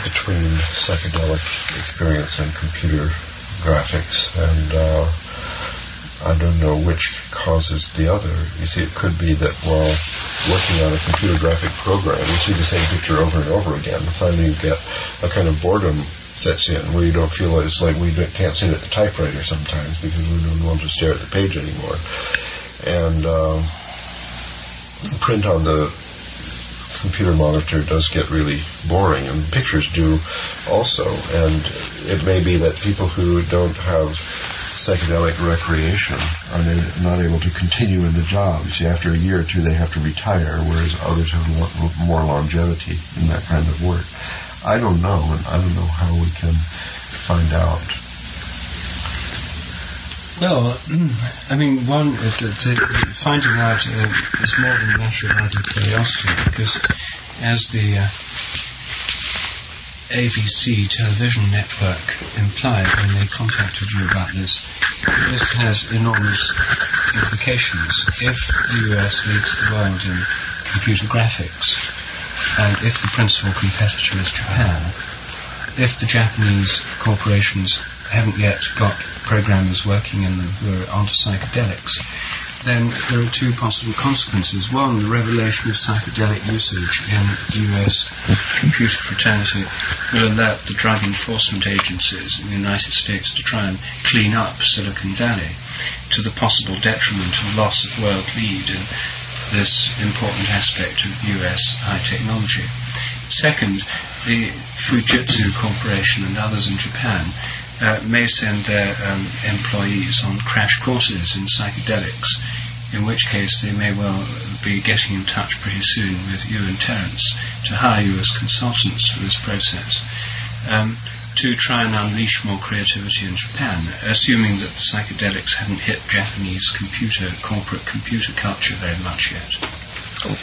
between psychedelic experience and computer graphics, and I don't know which causes the other. You see, it could be that while working on a computer graphic program, you see the same picture over and over again. Finally, you get a kind of boredom sets in where you don't feel it's like we can't sit at the typewriter sometimes because we don't want to stare at the page anymore. And the print on the computer monitor does get really boring, and pictures do also. And it may be that people who don't have psychedelic recreation are not able to continue in the job. You see, after a year or two they have to retire, whereas others have more longevity in that kind of work. I don't know, and I don't know how we can find out. Well, I mean, finding out is more than a matter of idle curiosity, because as the ABC television network implied when they contacted you about this has enormous implications. If the US leads the world in computer graphics, and if the principal competitor is Japan, if the Japanese corporations haven't yet got programmers working in them who are onto psychedelics, then there are two possible consequences. One, the revelation of psychedelic usage in US computer fraternity will alert the drug enforcement agencies in the United States to try and clean up Silicon Valley, to the possible detriment of loss of world lead in this important aspect of US high technology. Second, the Fujitsu Corporation and others in Japan may send their employees on crash courses in psychedelics, in which case they may well be getting in touch pretty soon with you and Terence to hire you as consultants for this process, to try and unleash more creativity in Japan, assuming that the psychedelics haven't hit Japanese corporate computer culture very much yet.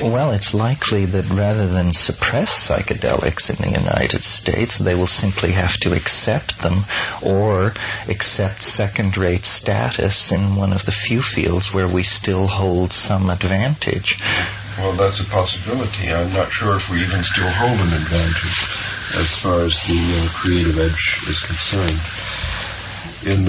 Well, it's likely that rather than suppress psychedelics in the United States, they will simply have to accept them or accept second-rate status in one of the few fields where we still hold some advantage. Well, that's a possibility. I'm not sure if we even still hold an advantage as far as the creative edge is concerned. In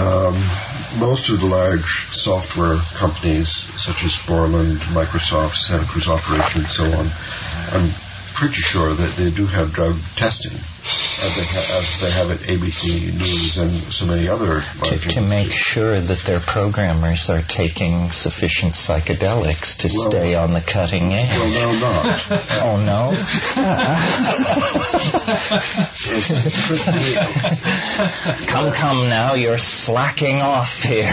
most of the large software companies, such as Borland, Microsoft, Santa Cruz Operation, and so on, I'm pretty sure that they do have drug testing, as they have at ABC News and so many other to make sure that their programmers are taking sufficient psychedelics to stay on the cutting edge. Well, no, not. Oh, no? Come now, you're slacking off here.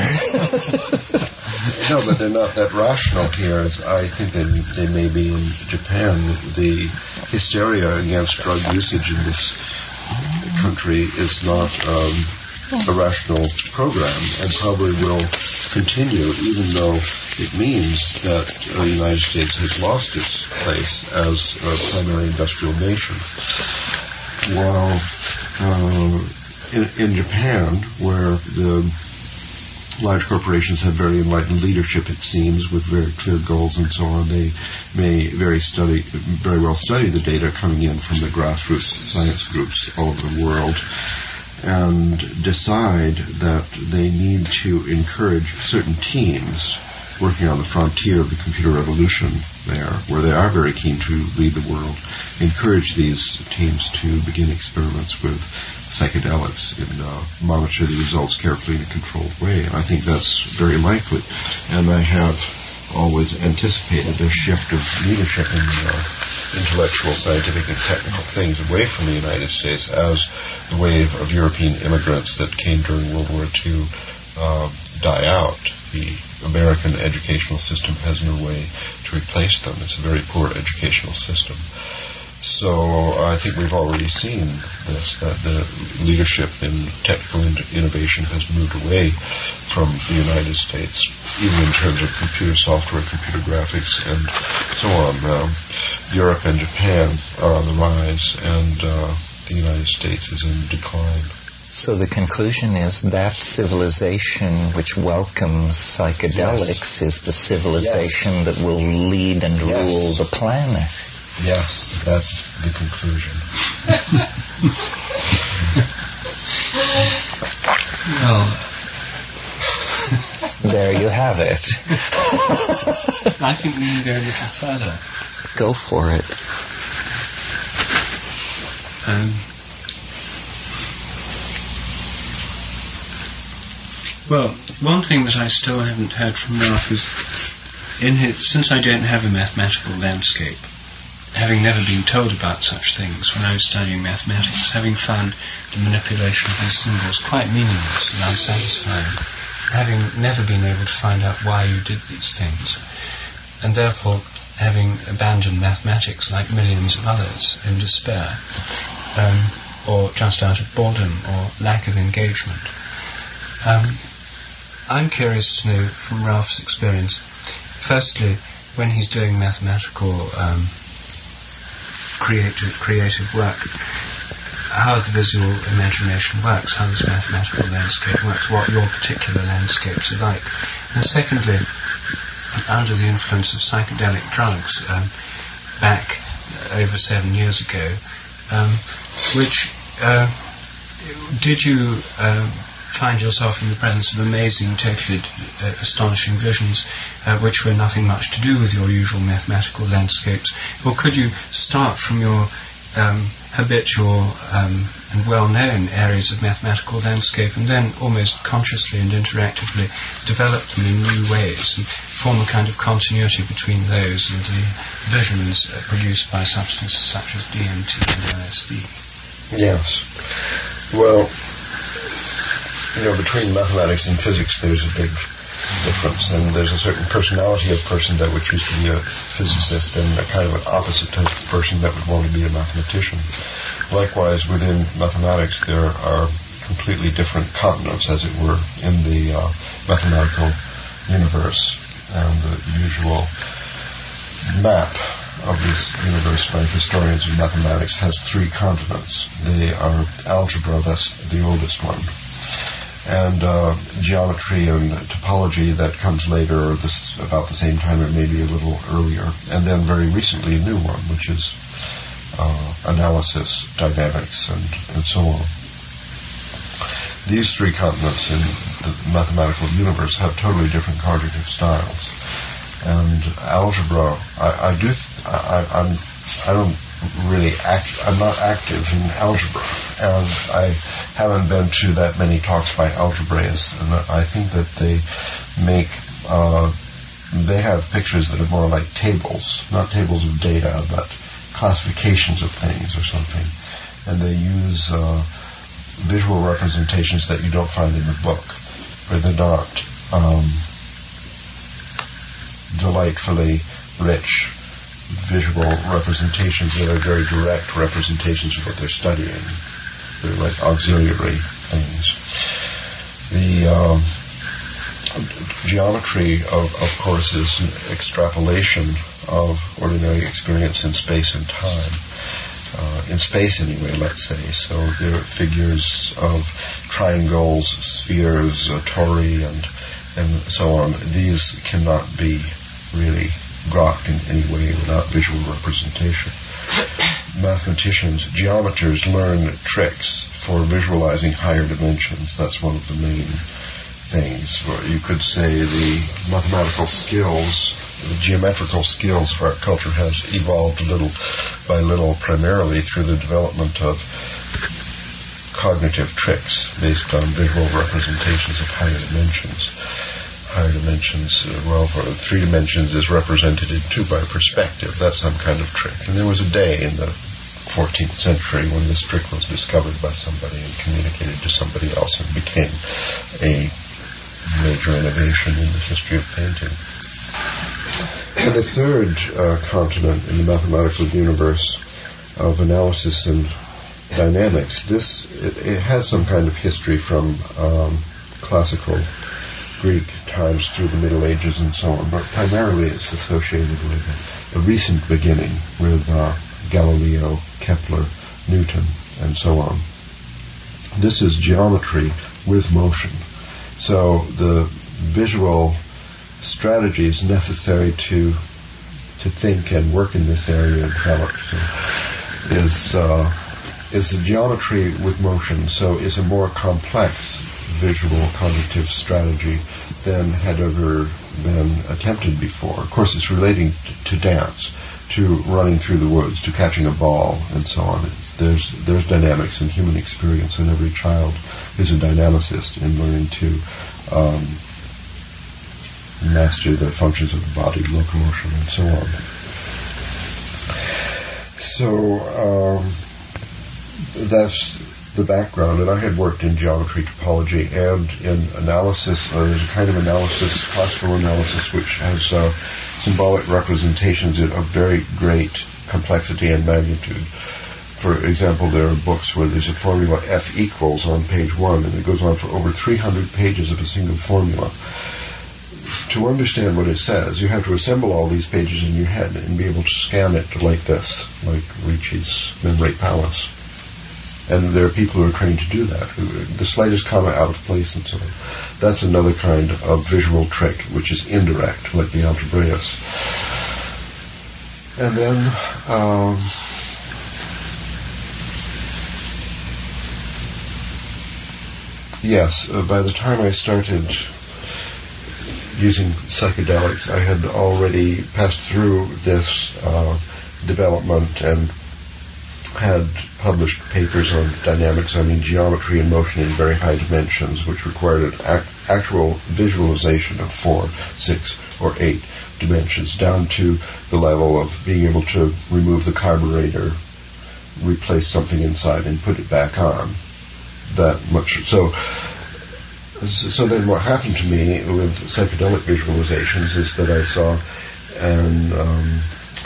No, but they're not that rational here as I think they may be in Japan. The hysteria against drug usage in this country is not a rational program, and probably will continue, even though it means that the United States has lost its place as a primary industrial nation. While in Japan, where the large corporations have very enlightened leadership, it seems, with very clear goals and so on, they may very well study the data coming in from the grassroots science groups all over the world, and decide that they need to encourage certain teams working on the frontier of the computer revolution there, where they are very keen to lead the world, encourage these teams to begin experiments with psychedelics and monitor the results carefully in a controlled way. And I think that's very likely. And I have always anticipated a shift of leadership in intellectual, scientific, and technical things away from the United States as the wave of European immigrants that came during World War II die out. The American educational system has no way to replace them. It's a very poor educational system. So I think we've already seen this, that the leadership in technical innovation has moved away from the United States, even in terms of computer software, computer graphics, and so on. Europe and Japan are on the rise, and the United States is in decline. So the conclusion is that civilization which welcomes psychedelics is the civilization that will lead and rule the planet. Yes, that's the conclusion. Well, there you have it. I think we can go a little further. Go for it. Well, one thing that I still haven't heard from Ralph is, since I don't have a mathematical landscape, having never been told about such things when I was studying mathematics, having found the manipulation of these symbols quite meaningless and unsatisfying, having never been able to find out why you did these things, and therefore having abandoned mathematics like millions of others in despair, or just out of boredom or lack of engagement. I'm curious to know from Ralph's experience, firstly, when he's doing mathematical creative work, how the visual imagination works, how this mathematical landscape works, what your particular landscapes are like. And secondly, under the influence of psychedelic drugs, back over 7 years ago, did you find yourself in the presence of amazing, totally astonishing visions which were nothing much to do with your usual mathematical landscapes? Or could you start from your habitual and well-known areas of mathematical landscape and then almost consciously and interactively develop them in new ways and form a kind of continuity between those and the visions produced by substances such as DMT and LSD? Yes. Well, between mathematics and physics there's a big difference, and there's a certain personality of person that would choose to be a physicist and a kind of an opposite type of person that would want to be a mathematician. Likewise, within mathematics there are completely different continents, as it were, in the mathematical universe, and the usual map of this universe by historians of mathematics has 3 continents. They are algebra, that's the oldest one, and geometry and topology that comes later, or about the same time, or maybe a little earlier, and then very recently a new one, which is analysis, dynamics, and so on. These 3 continents in the mathematical universe have totally different cognitive styles. And algebra, I'm I'm not active in algebra, and I haven't been to that many talks by algebraists, and I think that they have pictures that are more like tables, not tables of data, but classifications of things or something, and they use visual representations that you don't find in the book, where they're not delightfully rich visual representations that are very direct representations of what they're studying. They're like auxiliary things. The geometry, of course, is an extrapolation of ordinary experience in space and time. In space, anyway, let's say. So there are figures of triangles, spheres, tori, and so on. These cannot be really brought in any way without visual representation. Mathematicians, geometers learn tricks for visualizing higher dimensions. That's one of the main things. Or you could say the mathematical skills, the geometrical skills of our culture has evolved little by little, primarily through the development of cognitive tricks based on visual representations of higher dimensions. Higher dimensions, for 3 dimensions is represented in 2 by perspective. That's some kind of trick. And there was a day in the 14th century when this trick was discovered by somebody and communicated to somebody else and became a major innovation in the history of painting. And the third continent in the mathematical universe of analysis and dynamics, it has some kind of history from classical Greek times through the Middle Ages and so on, but primarily it's associated with a recent beginning with Galileo, Kepler, Newton, and so on. This is geometry with motion. So the visual strategies necessary to think and work in this area developed is a geometry with motion, so it's a more complex visual cognitive strategy than had ever been attempted before. Of course, it's relating to dance, to running through the woods, to catching a ball, and so on. There's dynamics in human experience, and every child is a dynamicist in learning to master the functions of the body, locomotion, and so on. So that's the background, and I had worked in geometry, topology, and in analysis. There's a kind of analysis, classical analysis, which has symbolic representations of very great complexity and magnitude. For example, there are books where there's a formula F equals on page 1, and it goes on for over 300 pages of a single formula. To understand what it says, you have to assemble all these pages in your head and be able to scan it like this, like Ricci's Memory Palace. And there are people who are trained to do that, the slightest comma out of place and so on. That's another kind of visual trick, which is indirect, like the algebraists. And then by the time I started using psychedelics, I had already passed through this development and had published papers on dynamics, geometry and motion in very high dimensions, which required an actual visualization of 4, 6, or 8 dimensions, down to the level of being able to remove the carburetor, replace something inside, and put it back on. That much. So then what happened to me with psychedelic visualizations is that I saw,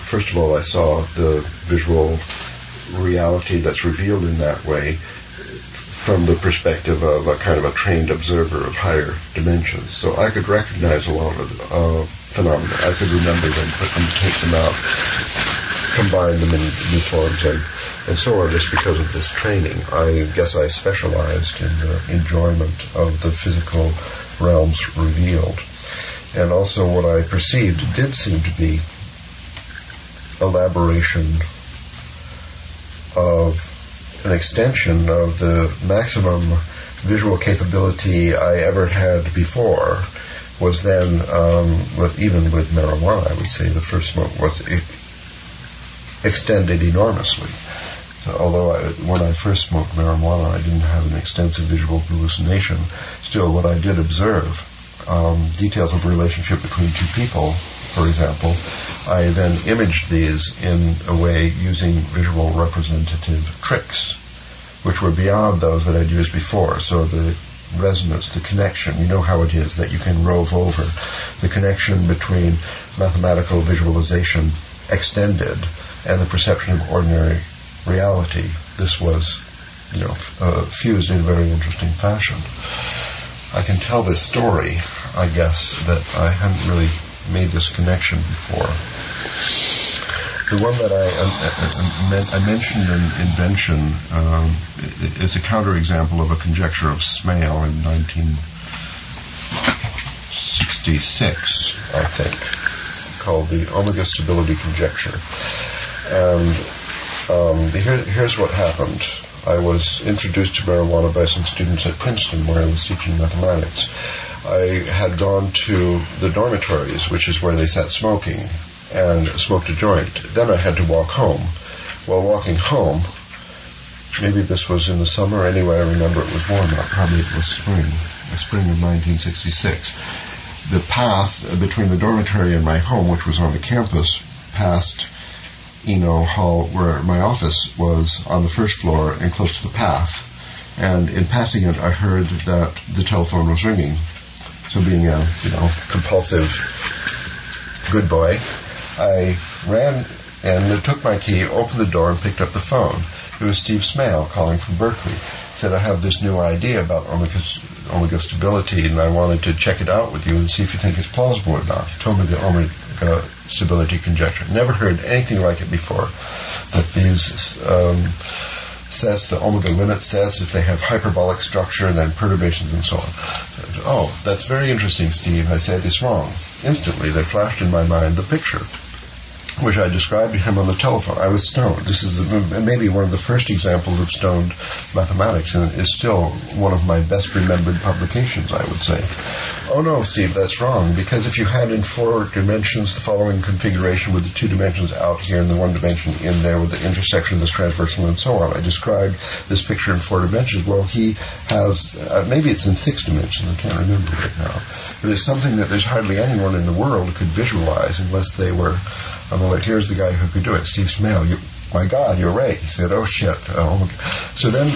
first of all, I saw the visual reality that's revealed in that way from the perspective of a kind of a trained observer of higher dimensions. So I could recognize a lot of phenomena. I could remember them, put them, take them out, combine them in new forms, and so on, just because of this training. I guess I specialized in the enjoyment of the physical realms revealed. And also what I perceived did seem to be elaboration of an extension of the maximum visual capability I ever had before was then, even with marijuana, I would say the first smoke was extended enormously. So although when I first smoked marijuana, I didn't have an extensive visual hallucination, still what I did observe, details of a relationship between two people, for example, I then imaged these in a way using visual representative tricks, which were beyond those that I'd used before. So the resonance, the connection, you know how it is that you can rove over, the connection between mathematical visualization extended and the perception of ordinary reality. This was, fused in a very interesting fashion. I can tell this story, I guess, that I hadn't really made this connection before. The one that I mentioned in Invention is a counterexample of a conjecture of Smale in 1966, I think, called the omega stability conjecture. And here's what happened. I was introduced to marijuana by some students at Princeton where I was teaching mathematics. I had gone to the dormitories, which is where they sat smoking, and smoked a joint. Then I had to walk home. While walking home, maybe this was in the summer, anyway I remember it was warm out, probably it was spring of 1966. The path between the dormitory and my home, which was on the campus, passed Eno Hall, where my office was on the first floor and close to the path. And in passing it, I heard that the telephone was ringing. So being a, compulsive good boy, I ran and took my key, opened the door, and picked up the phone. It was Steve Smale calling from Berkeley. He said, I have this new idea about omega stability, and I wanted to check it out with you and see if you think it's plausible or not. He told me the omega stability conjecture. Never heard anything like it before, that these sets, the omega limit sets, if they have hyperbolic structure and then perturbations and so on. Oh, that's very interesting, Steve. I said, it's wrong. Instantly, there flashed in my mind the picture, which I described to him on the telephone. I was stoned. This is maybe one of the first examples of stoned mathematics, and is still one of my best remembered publications, I would say. Oh no, Steve, that's wrong, because if you had in 4 dimensions the following configuration with the 2 dimensions out here and the 1 dimension in there with the intersection of this transversal and so on, I described this picture in 4 dimensions. Well, he has, maybe it's in 6 dimensions, I can't remember right now, but it's something that there's hardly anyone in the world who could visualize unless they were, here's the guy who could do it, Steve Smale. My God, you're right. He said, oh, shit. So then,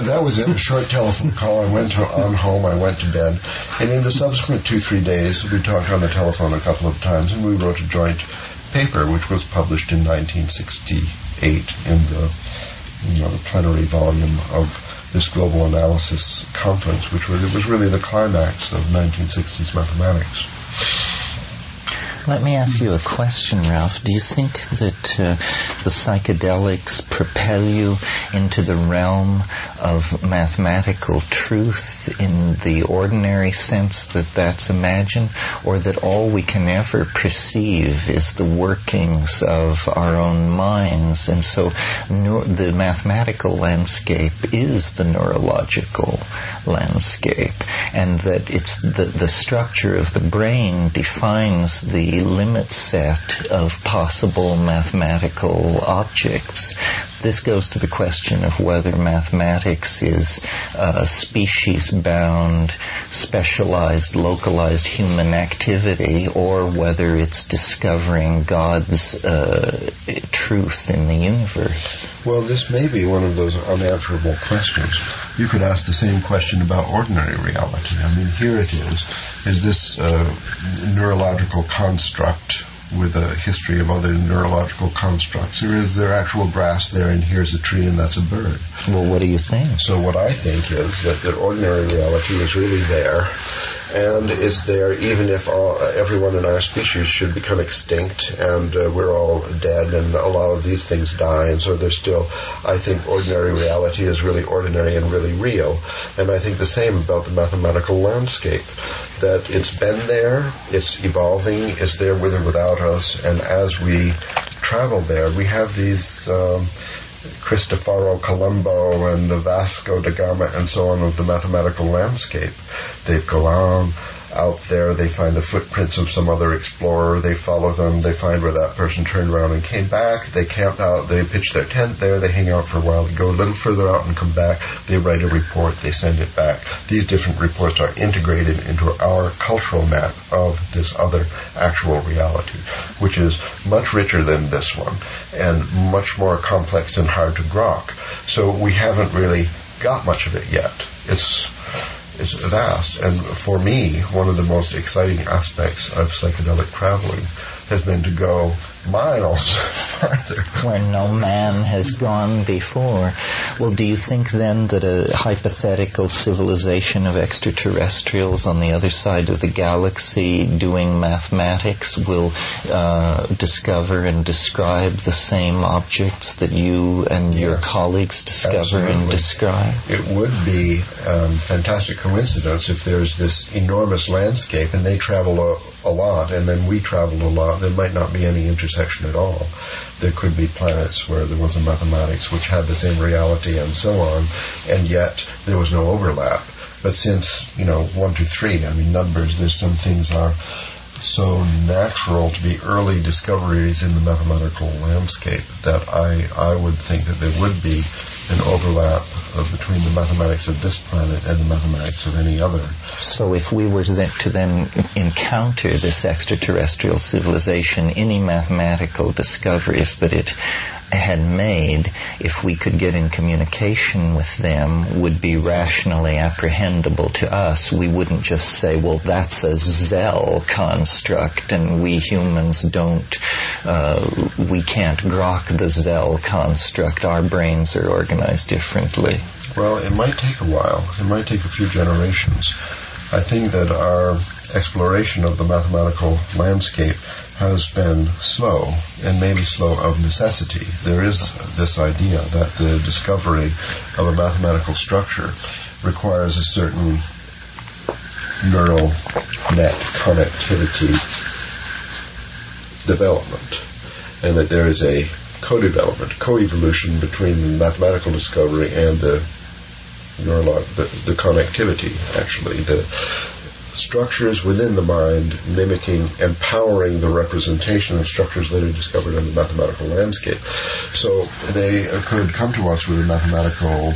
that was it, a short telephone call. I went on home, I went to bed. And in the subsequent 2-3 days, we talked on the telephone a couple of times, and we wrote a joint paper, which was published in 1968 in the plenary volume of this global analysis conference, which was really the climax of 1960s mathematics. Let me ask you a question, Ralph. Do you think that the psychedelics propel you into the realm of mathematical truth in the ordinary sense that that's imagined, or that all we can ever perceive is the workings of our own minds, and so the mathematical landscape is the neurological landscape, and that it's the structure of the brain defines the limit set of possible mathematical objects? This goes to the question of whether mathematics is species-bound, specialized, localized human activity, or whether it's discovering God's truth in the universe. Well, this may be one of those unanswerable questions. You could ask the same question about ordinary reality. I mean, here it is this neurological construct with a history of other neurological constructs, or is there actual grass there and here's a tree and that's a bird? Well, what do you think? So what I think is that ordinary reality is really there, and is there even if everyone in our species should become extinct and we're all dead and a lot of these things die, and so there's still, I think ordinary reality is really ordinary and really real. And I think the same about the mathematical landscape, that it's been there, it's evolving, it's there with or without us, and as we travel there, we have these Cristoforo Colombo and Vasco da Gama and so on of the mathematical landscape. They go on out there. They find the footprints of some other explorer. They follow them. They find where that person turned around and came back. They camp out. They pitch their tent there. They hang out for a while. They go a little further out and come back. They write a report. They send it back. These different reports are integrated into our cultural map of this other actual reality, which is much richer than this one and much more complex and hard to grok. So we haven't really got much of it yet. It's vast, and for me, one of the most exciting aspects of psychedelic traveling has been to go miles farther. Where no man has gone before. Well, do you think then that a hypothetical civilization of extraterrestrials on the other side of the galaxy doing mathematics will discover and describe the same objects that you and your colleagues discover absolutely. And describe? It would be fantastic coincidence if there's this enormous landscape and they travel a lot and then we travel a lot. There might not be any intersection at all. There could be planets where there was a mathematics which had the same reality and so on, and yet there was no overlap. But since, 1 to 3, numbers, there's some things are so natural to be early discoveries in the mathematical landscape that I would think that there would be an overlap between the mathematics of this planet and the mathematics of any other. So if we were to then encounter this extraterrestrial civilization, any mathematical discoveries that it had made, if we could get in communication with them, would be rationally apprehendable to us. We wouldn't just say, well, that's a Zell construct, and we humans we can't grok the Zell construct. Our brains are organized differently. Well, it might take a while. It might take a few generations. I think that our exploration of the mathematical landscape has been slow, and maybe slow of necessity. There is this idea that the discovery of a mathematical structure requires a certain neural net connectivity development, and that there is a co-development, co-evolution between the mathematical discovery and the connectivity, actually, the structures within the mind mimicking, empowering the representation of structures later discovered in the mathematical landscape. So they could come to us with a mathematical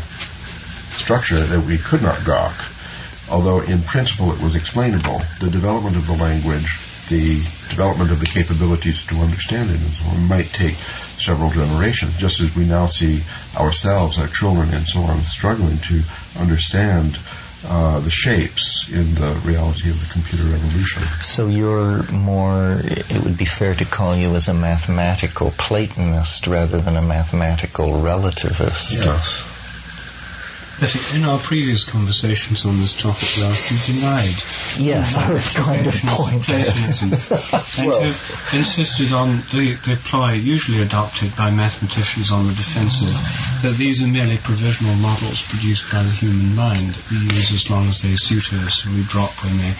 structure that we could not grok, although in principle it was explainable. The development of the language, the development of the capabilities to understand it and so on might take several generations, just as we now see ourselves, our children and so on, struggling to understand the shapes in the reality of the computer revolution. So you're more, it would be fair to call you as a mathematical Platonist rather than a mathematical relativist. Yes. But in our previous conversations on this topic last, you denied. Yes, I was trying to point Platonism, and have insisted on the ploy usually adopted by mathematicians on the defensive, that these are merely provisional models produced by the human mind that we use as long as they suit us, and we drop when they're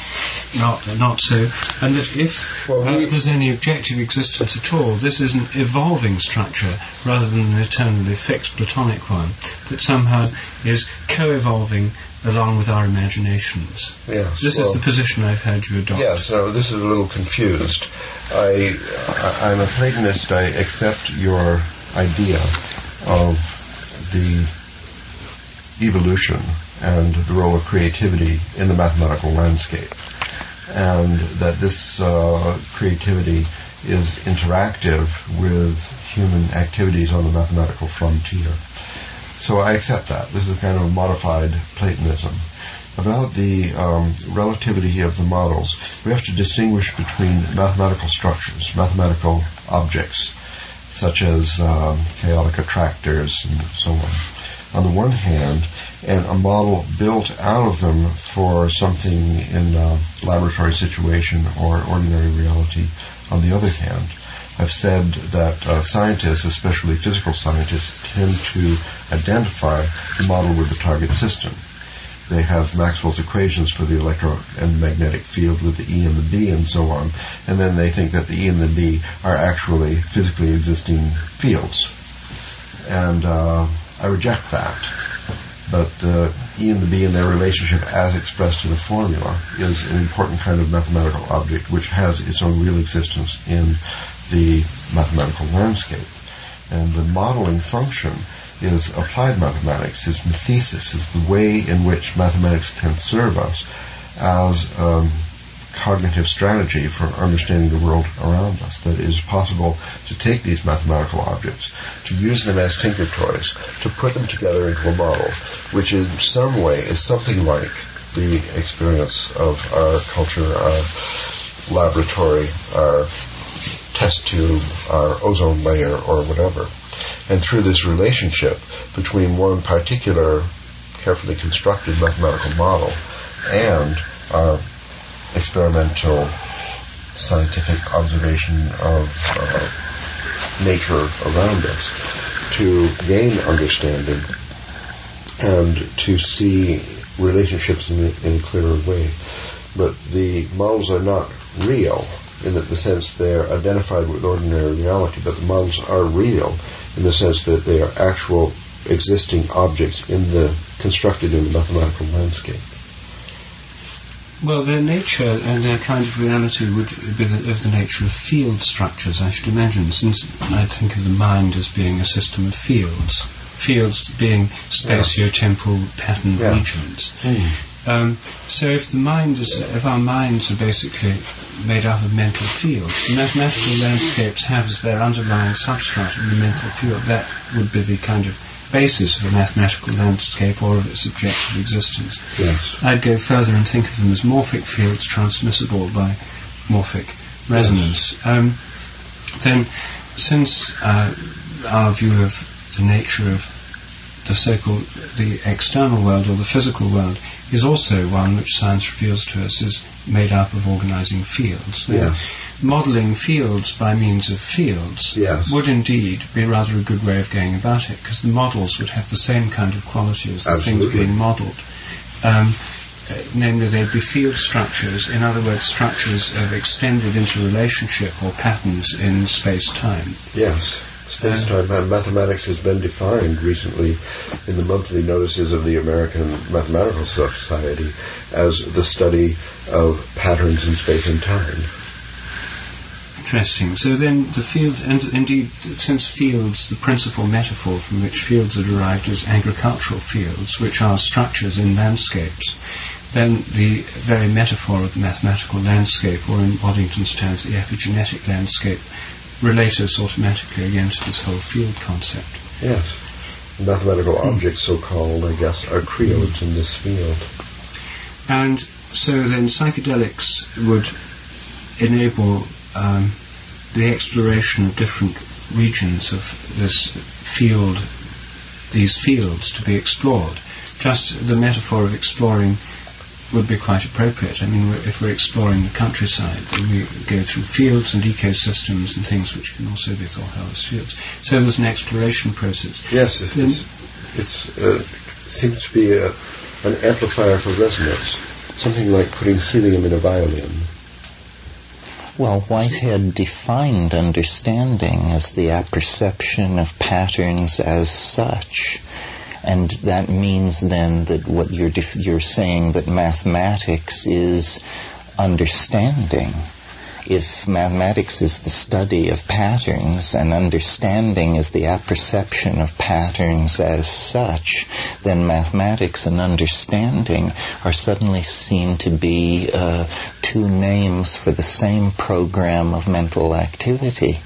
not so, and that if there's any objective existence at all, this is an evolving structure rather than an eternally fixed Platonic one, that somehow is co-evolving along with our imaginations. Yes. This is the position I've heard you adopt. Yes, no, this is a little confused. I'm a Platonist. I accept your idea of the evolution and the role of creativity in the mathematical landscape, and that this creativity is interactive with human activities on the mathematical frontier. So I accept that. This is kind of a modified Platonism. About the relativity of the models, we have to distinguish between mathematical structures, mathematical objects, such as chaotic attractors and so on, on the one hand, and a model built out of them for something in a laboratory situation or ordinary reality on the other hand. I've said that scientists, especially physical scientists, tend to identify the model with the target system. They have Maxwell's equations for the electro and magnetic field with the E and the B and so on, and then they think that the E and the B are actually physically existing fields. And I reject that. But the E and the B and their relationship as expressed in a formula is an important kind of mathematical object which has its own real existence in the mathematical landscape. And the modeling function is applied mathematics, is the thesis, is the way in which mathematics can serve us as cognitive strategy for understanding the world around us. That it is possible to take these mathematical objects, to use them as tinker toys, to put them together into a model, which in some way is something like the experience of our culture, our laboratory, our test tube, our ozone layer, or whatever. And through this relationship between one particular carefully constructed mathematical model and our experimental scientific observation of nature around us, to gain understanding and to see relationships in a clearer way. But the models are not real in the sense they're identified with ordinary reality, but the models are real in the sense that they are actual existing objects constructed in the mathematical landscape. Well, their nature and their kind of reality would be of the nature of field structures, I should imagine, since I think of the mind as being a system of fields. Fields being spatio-temporal pattern regions. So if our minds are basically made up of mental fields, the mathematical landscapes have as their underlying substratum the mental field. That would be the kind of basis of a mathematical landscape or of its objective existence. Yes. I'd go further and think of them as morphic fields transmissible by morphic resonance. Then, since our view of the nature of the external world or the physical world is also one which science reveals to us is made up of organizing fields. Yes. Modeling fields by means of fields would indeed be rather a good way of going about it, because the models would have the same kind of quality as the things being modelled. Namely, they'd be field structures, in other words, structures of extended interrelationship or patterns in space-time. Yes. Space-time and mathematics has been defined recently in the monthly notices of the American Mathematical Society as the study of patterns in space and time. Interesting. So then the field, and indeed, since fields, the principal metaphor from which fields are derived is agricultural fields, which are structures in landscapes, then the very metaphor of the mathematical landscape, or in Waddington's terms, the epigenetic landscape, relate us automatically again to this whole field concept. Yes. Mathematical objects, so-called, I guess, are creodes in this field. And so then psychedelics would enable the exploration of different regions of this field, these fields to be explored. Just the metaphor of exploring would be quite appropriate. I mean, if we're exploring the countryside, then we go through fields and ecosystems and things which can also be thought of as fields. So there's an exploration process. Yes, it seems to be an amplifier for resonance, something like putting helium in a violin. Well, Whitehead defined understanding as the apperception of patterns as such. And that means then that what you're saying that mathematics is understanding. If mathematics is the study of patterns and understanding is the apperception of patterns as such, then mathematics and understanding are suddenly seen to be two names for the same program of mental activity.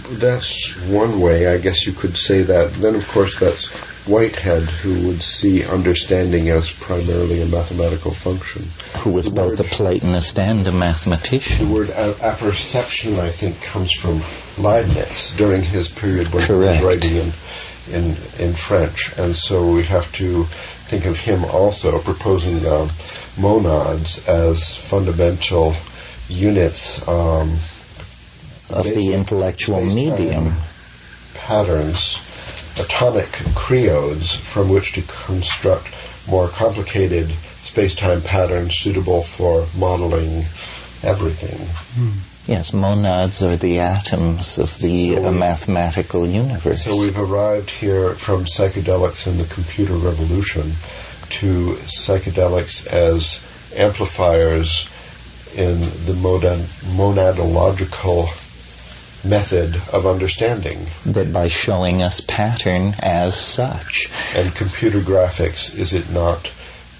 That's one way, I guess you could say that. Then, of course, that's Whitehead, who would see understanding as primarily a mathematical function. Who was both a Platonist and a mathematician. The word apperception, I think, comes from Leibniz during his period when he was writing in French. And so we have to think of him also proposing monads as fundamental units of the intellectual medium. Patterns, atomic creodes from which to construct more complicated space-time patterns suitable for modeling everything. Yes, monads are the atoms of the mathematical universe. So we've arrived here from psychedelics and the computer revolution to psychedelics as amplifiers in the monadological method of understanding. That by showing us pattern as such. And computer graphics, is it not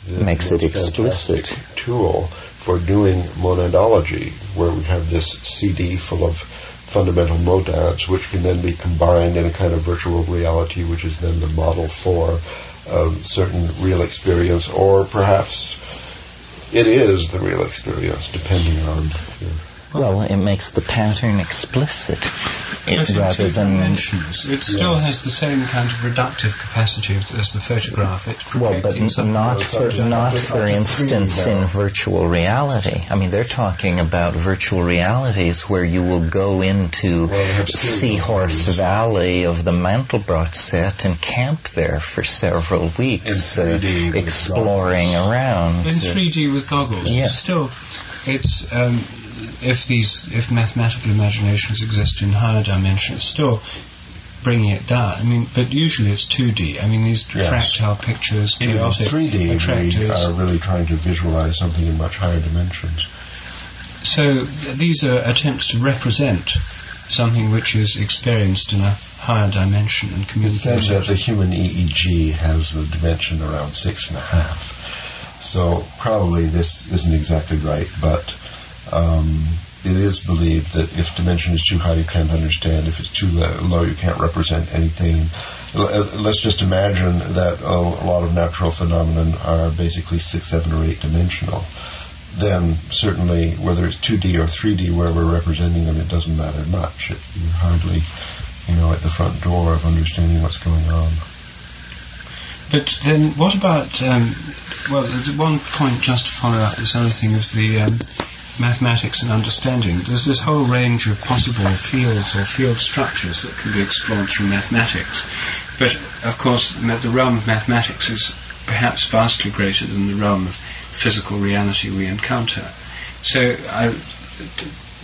the makes it explicit tool for doing monadology, where we have this CD full of fundamental monads, which can then be combined in a kind of virtual reality, which is then the model for a certain real experience, or perhaps it is the real experience, depending on... Well, it makes the pattern explicit rather than... dimensions. It still has the same kind of reductive capacity as the photograph. It's well, but not for instance in virtual reality. I mean, they're talking about virtual realities where you will go into Seahorse Valley of the Mandelbrot set and camp there for several weeks, exploring around. In 3D with goggles. Yes. Still, it's... if mathematical imaginations exist in higher dimensions, still bringing it down. I mean, but usually it's 2D. I mean, these fractal pictures, chaotic 3D, attractors. We are really trying to visualize something in much higher dimensions. So these are attempts to represent something which is experienced in a higher dimension and communicated. It says that the human EEG has a dimension around 6.5. So probably this isn't exactly right, but it is believed that if dimension is too high, you can't understand. If it's too low, you can't represent anything. Let's just imagine that a lot of natural phenomena are basically 6, 7, or 8 dimensional. Then certainly, whether it's 2D or 3D, where we're representing them, it doesn't matter much. You're hardly, at the front door of understanding what's going on. But then, what about? One point just to follow up this other thing of the mathematics and understanding. There's this whole range of possible fields or field structures that can be explored through mathematics. But of course, the realm of mathematics is perhaps vastly greater than the realm of physical reality we encounter. So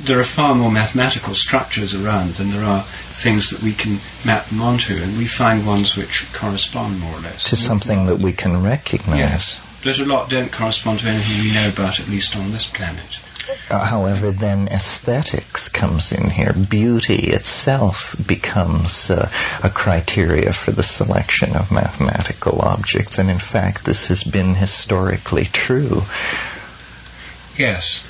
there are far more mathematical structures around than there are things that we can map them onto, and we find ones which correspond more or less to something that we can recognize. Yes, but a lot don't correspond to anything we know about, at least on this planet. However, then aesthetics comes in here. Beauty itself becomes a criteria for the selection of mathematical objects, and in fact this has been historically true. Yes.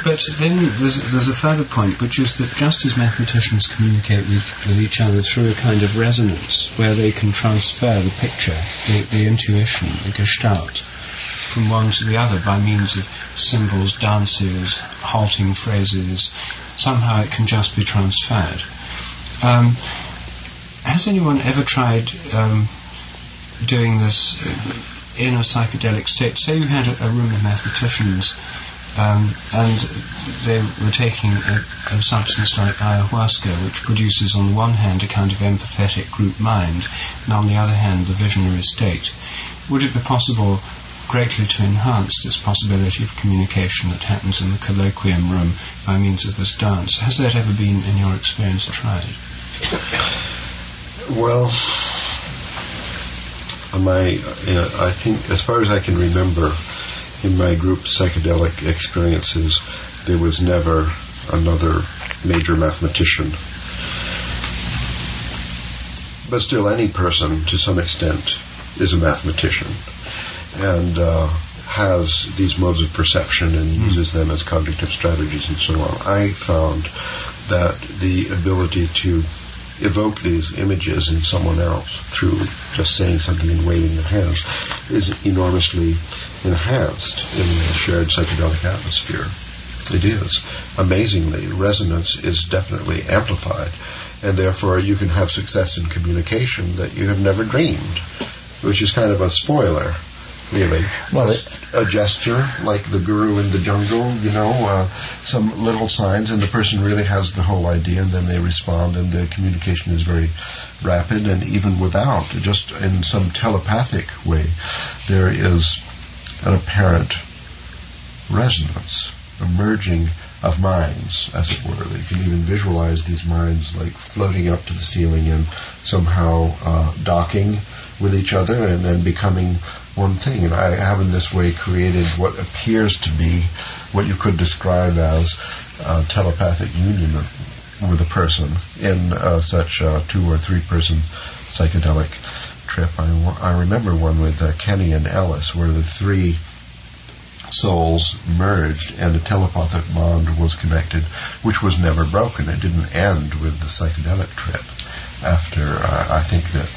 But then there's a further point, which is that just as mathematicians communicate with each other through a kind of resonance, where they can transfer the picture, the intuition, the gestalt, from one to the other by means of symbols, dances, halting phrases, somehow it can just be transferred. Has anyone ever tried doing this in a psychedelic state? Say you had a room of mathematicians and they were taking a substance like ayahuasca, which produces on the one hand a kind of empathetic group mind, and on the other hand the visionary state. Would it be possible greatly to enhance this possibility of communication that happens in the colloquium room by means of this dance? Has that ever been, in your experience, tried? Well, I think, as far as I can remember, in my group psychedelic experiences, there was never another major mathematician. But still, any person, to some extent, is a mathematician and has these modes of perception and uses them as cognitive strategies and so on. I found that the ability to evoke these images in someone else through just saying something and waving their hands is enormously enhanced in the shared psychedelic atmosphere. It is. Amazingly, resonance is definitely amplified, and therefore you can have success in communication that you have never dreamed, which is kind of a spoiler, really. Well, a gesture, like the guru in the jungle, some little signs, and the person really has the whole idea, and then they respond, and the communication is very rapid, and even without, just in some telepathic way, there is an apparent resonance emerging of minds, as it were. You can even visualize these minds like floating up to the ceiling and somehow docking with each other and then becoming one thing. And I have in this way created what appears to be what you could describe as telepathic union with a person in such a 2 or 3 person psychedelic trip. I remember one with Kenny and Ellis where the 3 souls merged and a telepathic bond was connected, which was never broken. It didn't end with the psychedelic trip. After I think that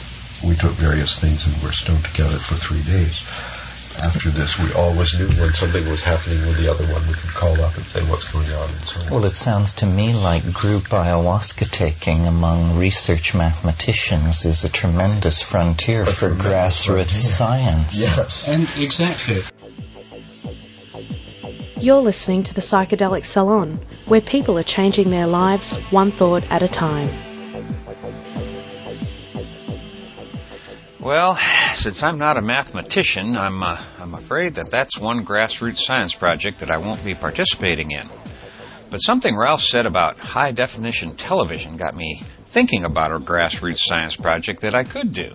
we took various things and were stoned together for 3 days. After this, we always knew when something was happening with the other one. We could call up and say what's going on and so on. Well, it sounds to me like group ayahuasca taking among research mathematicians is a tremendous frontier for grassroots science. Yes. And exactly. You're listening to the Psychedelic Salon, where people are changing their lives one thought at a time. Well, since I'm not a mathematician, I'm afraid that that's one grassroots science project that I won't be participating in. But something Ralph said about high-definition television got me thinking about a grassroots science project that I could do.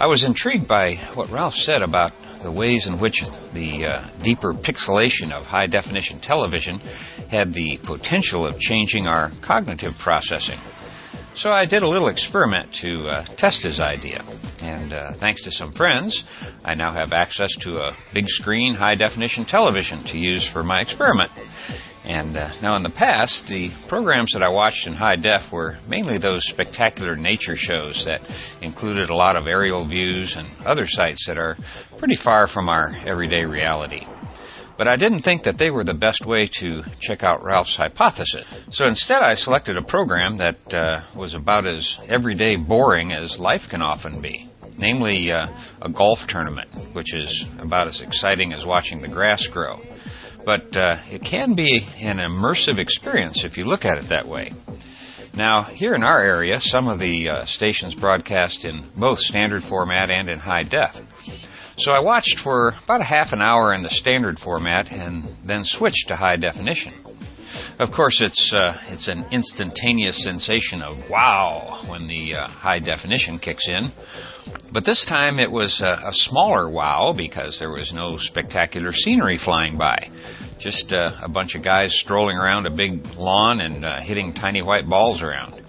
I was intrigued by what Ralph said about the ways in which the deeper pixelation of high-definition television had the potential of changing our cognitive processing. So I did a little experiment to test his idea, and thanks to some friends, I now have access to a big screen high-definition television to use for my experiment. And now in the past, the programs that I watched in high def were mainly those spectacular nature shows that included a lot of aerial views and other sights that are pretty far from our everyday reality. But I didn't think that they were the best way to check out Ralph's hypothesis. So instead I selected a program that was about as everyday boring as life can often be. Namely, a golf tournament, which is about as exciting as watching the grass grow. But it can be an immersive experience if you look at it that way. Now, here in our area, some of the stations broadcast in both standard format and in high def. So I watched for about a half an hour in the standard format and then switched to high definition. Of course, it's an instantaneous sensation of wow when the high definition kicks in. But this time it was a smaller wow because there was no spectacular scenery flying by. Just a bunch of guys strolling around a big lawn and hitting tiny white balls around.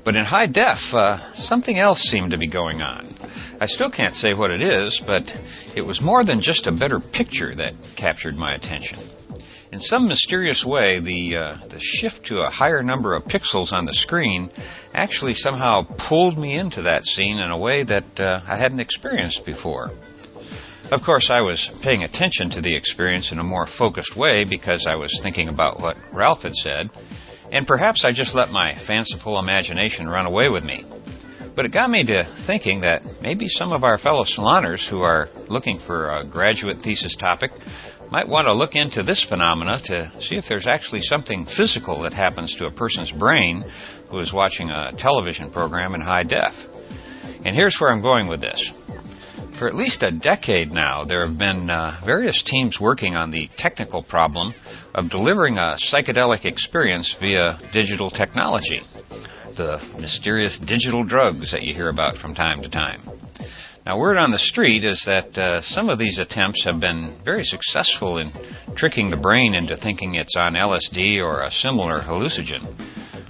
But in high def, something else seemed to be going on. I still can't say what it is, but it was more than just a better picture that captured my attention. In some mysterious way, the shift to a higher number of pixels on the screen actually somehow pulled me into that scene in a way that I hadn't experienced before. Of course, I was paying attention to the experience in a more focused way because I was thinking about what Ralph had said, and perhaps I just let my fanciful imagination run away with me. But it got me to thinking that maybe some of our fellow saloners who are looking for a graduate thesis topic might want to look into this phenomena to see if there's actually something physical that happens to a person's brain who is watching a television program in high def. And here's where I'm going with this. For at least a decade now, there have been various teams working on the technical problem of delivering a psychedelic experience via digital technology. The mysterious digital drugs that you hear about from time to time. Now, word on the street is that some of these attempts have been very successful in tricking the brain into thinking it's on LSD or a similar hallucinogen.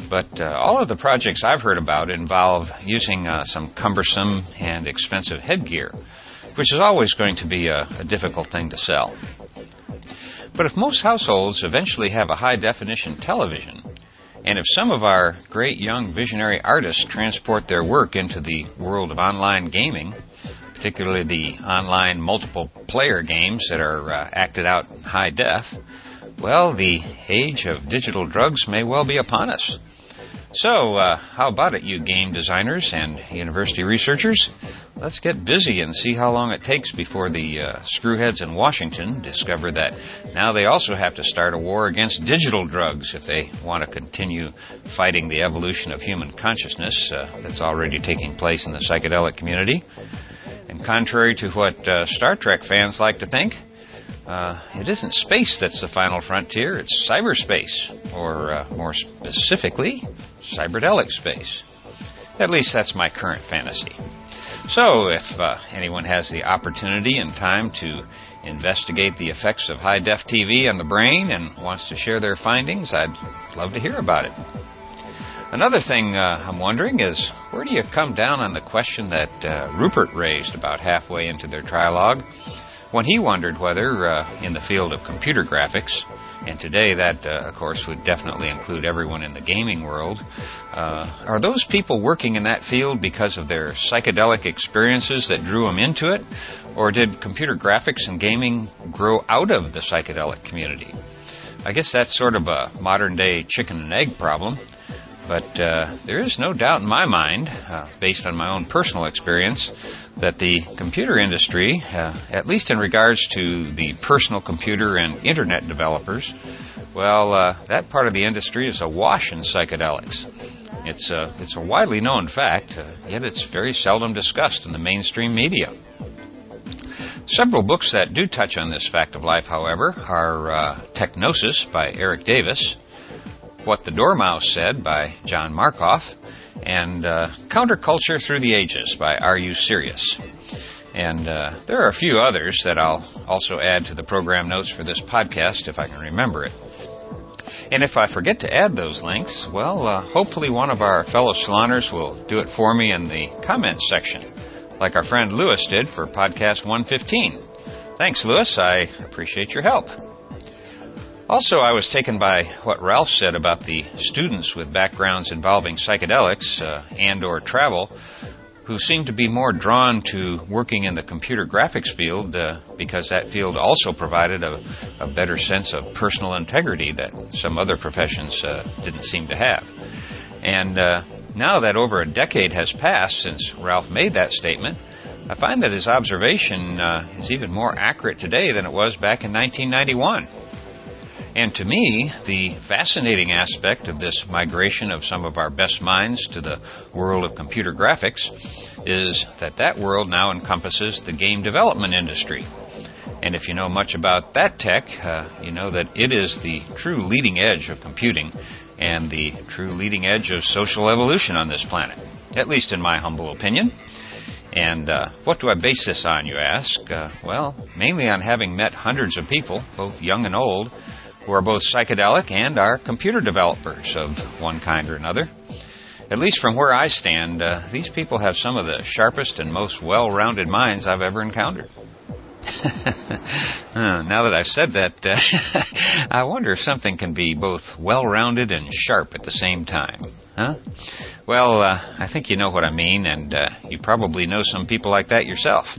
But all of the projects I've heard about involve using some cumbersome and expensive headgear, which is always going to be a difficult thing to sell. But if most households eventually have a high-definition television, and if some of our great young visionary artists transport their work into the world of online gaming, particularly the online multiple player games that are acted out in high def, well, the age of digital drugs may well be upon us. So, how about it, you game designers and university researchers? Let's get busy and see how long it takes before the screwheads in Washington discover that now they also have to start a war against digital drugs if they want to continue fighting the evolution of human consciousness that's already taking place in the psychedelic community. And contrary to what Star Trek fans like to think, It isn't space that's the final frontier, it's cyberspace, or more specifically, cyberdelic space. At least that's my current fantasy. So if anyone has the opportunity and time to investigate the effects of high-def TV on the brain and wants to share their findings, I'd love to hear about it. Another thing I'm wondering is, where do you come down on the question that Rupert raised about halfway into their Trialogue, when he wondered whether, in the field of computer graphics, and today that, of course, would definitely include everyone in the gaming world, are those people working in that field because of their psychedelic experiences that drew them into it, or did computer graphics and gaming grow out of the psychedelic community? I guess that's sort of a modern-day chicken and egg problem. But there is no doubt in my mind, based on my own personal experience, that the computer industry, at least in regards to the personal computer and internet developers, well, that part of the industry is awash in psychedelics. It's a widely known fact, yet it's very seldom discussed in the mainstream media. Several books that do touch on this fact of life, however, are Technosis by Eric Davis, What the Dormouse Said by John Markoff, and Counterculture Through the Ages by Are You Serious? And there are a few others that I'll also add to the program notes for this podcast if I can remember it. And if I forget to add those links, well, hopefully one of our fellow saloners will do it for me in the comments section, like our friend Lewis did for podcast 115. Thanks, Lewis. I appreciate your help. Also, I was taken by what Ralph said about the students with backgrounds involving psychedelics and or travel who seem to be more drawn to working in the computer graphics field because that field also provided a better sense of personal integrity that some other professions didn't seem to have. And now that over a decade has passed since Ralph made that statement, I find that his observation is even more accurate today than it was back in 1991. And to me, the fascinating aspect of this migration of some of our best minds to the world of computer graphics is that world now encompasses the game development industry. And if you know much about that tech, you know that it is the true leading edge of computing and the true leading edge of social evolution on this planet, at least in my humble opinion. And what do I base this on, you ask? Well, mainly on having met hundreds of people, both young and old, who are both psychedelic and are computer developers of one kind or another. At least from where I stand, these people have some of the sharpest and most well-rounded minds I've ever encountered. Now that I've said that, I wonder if something can be both well-rounded and sharp at the same time. Huh? Well, I think you know what I mean, and you probably know some people like that yourself.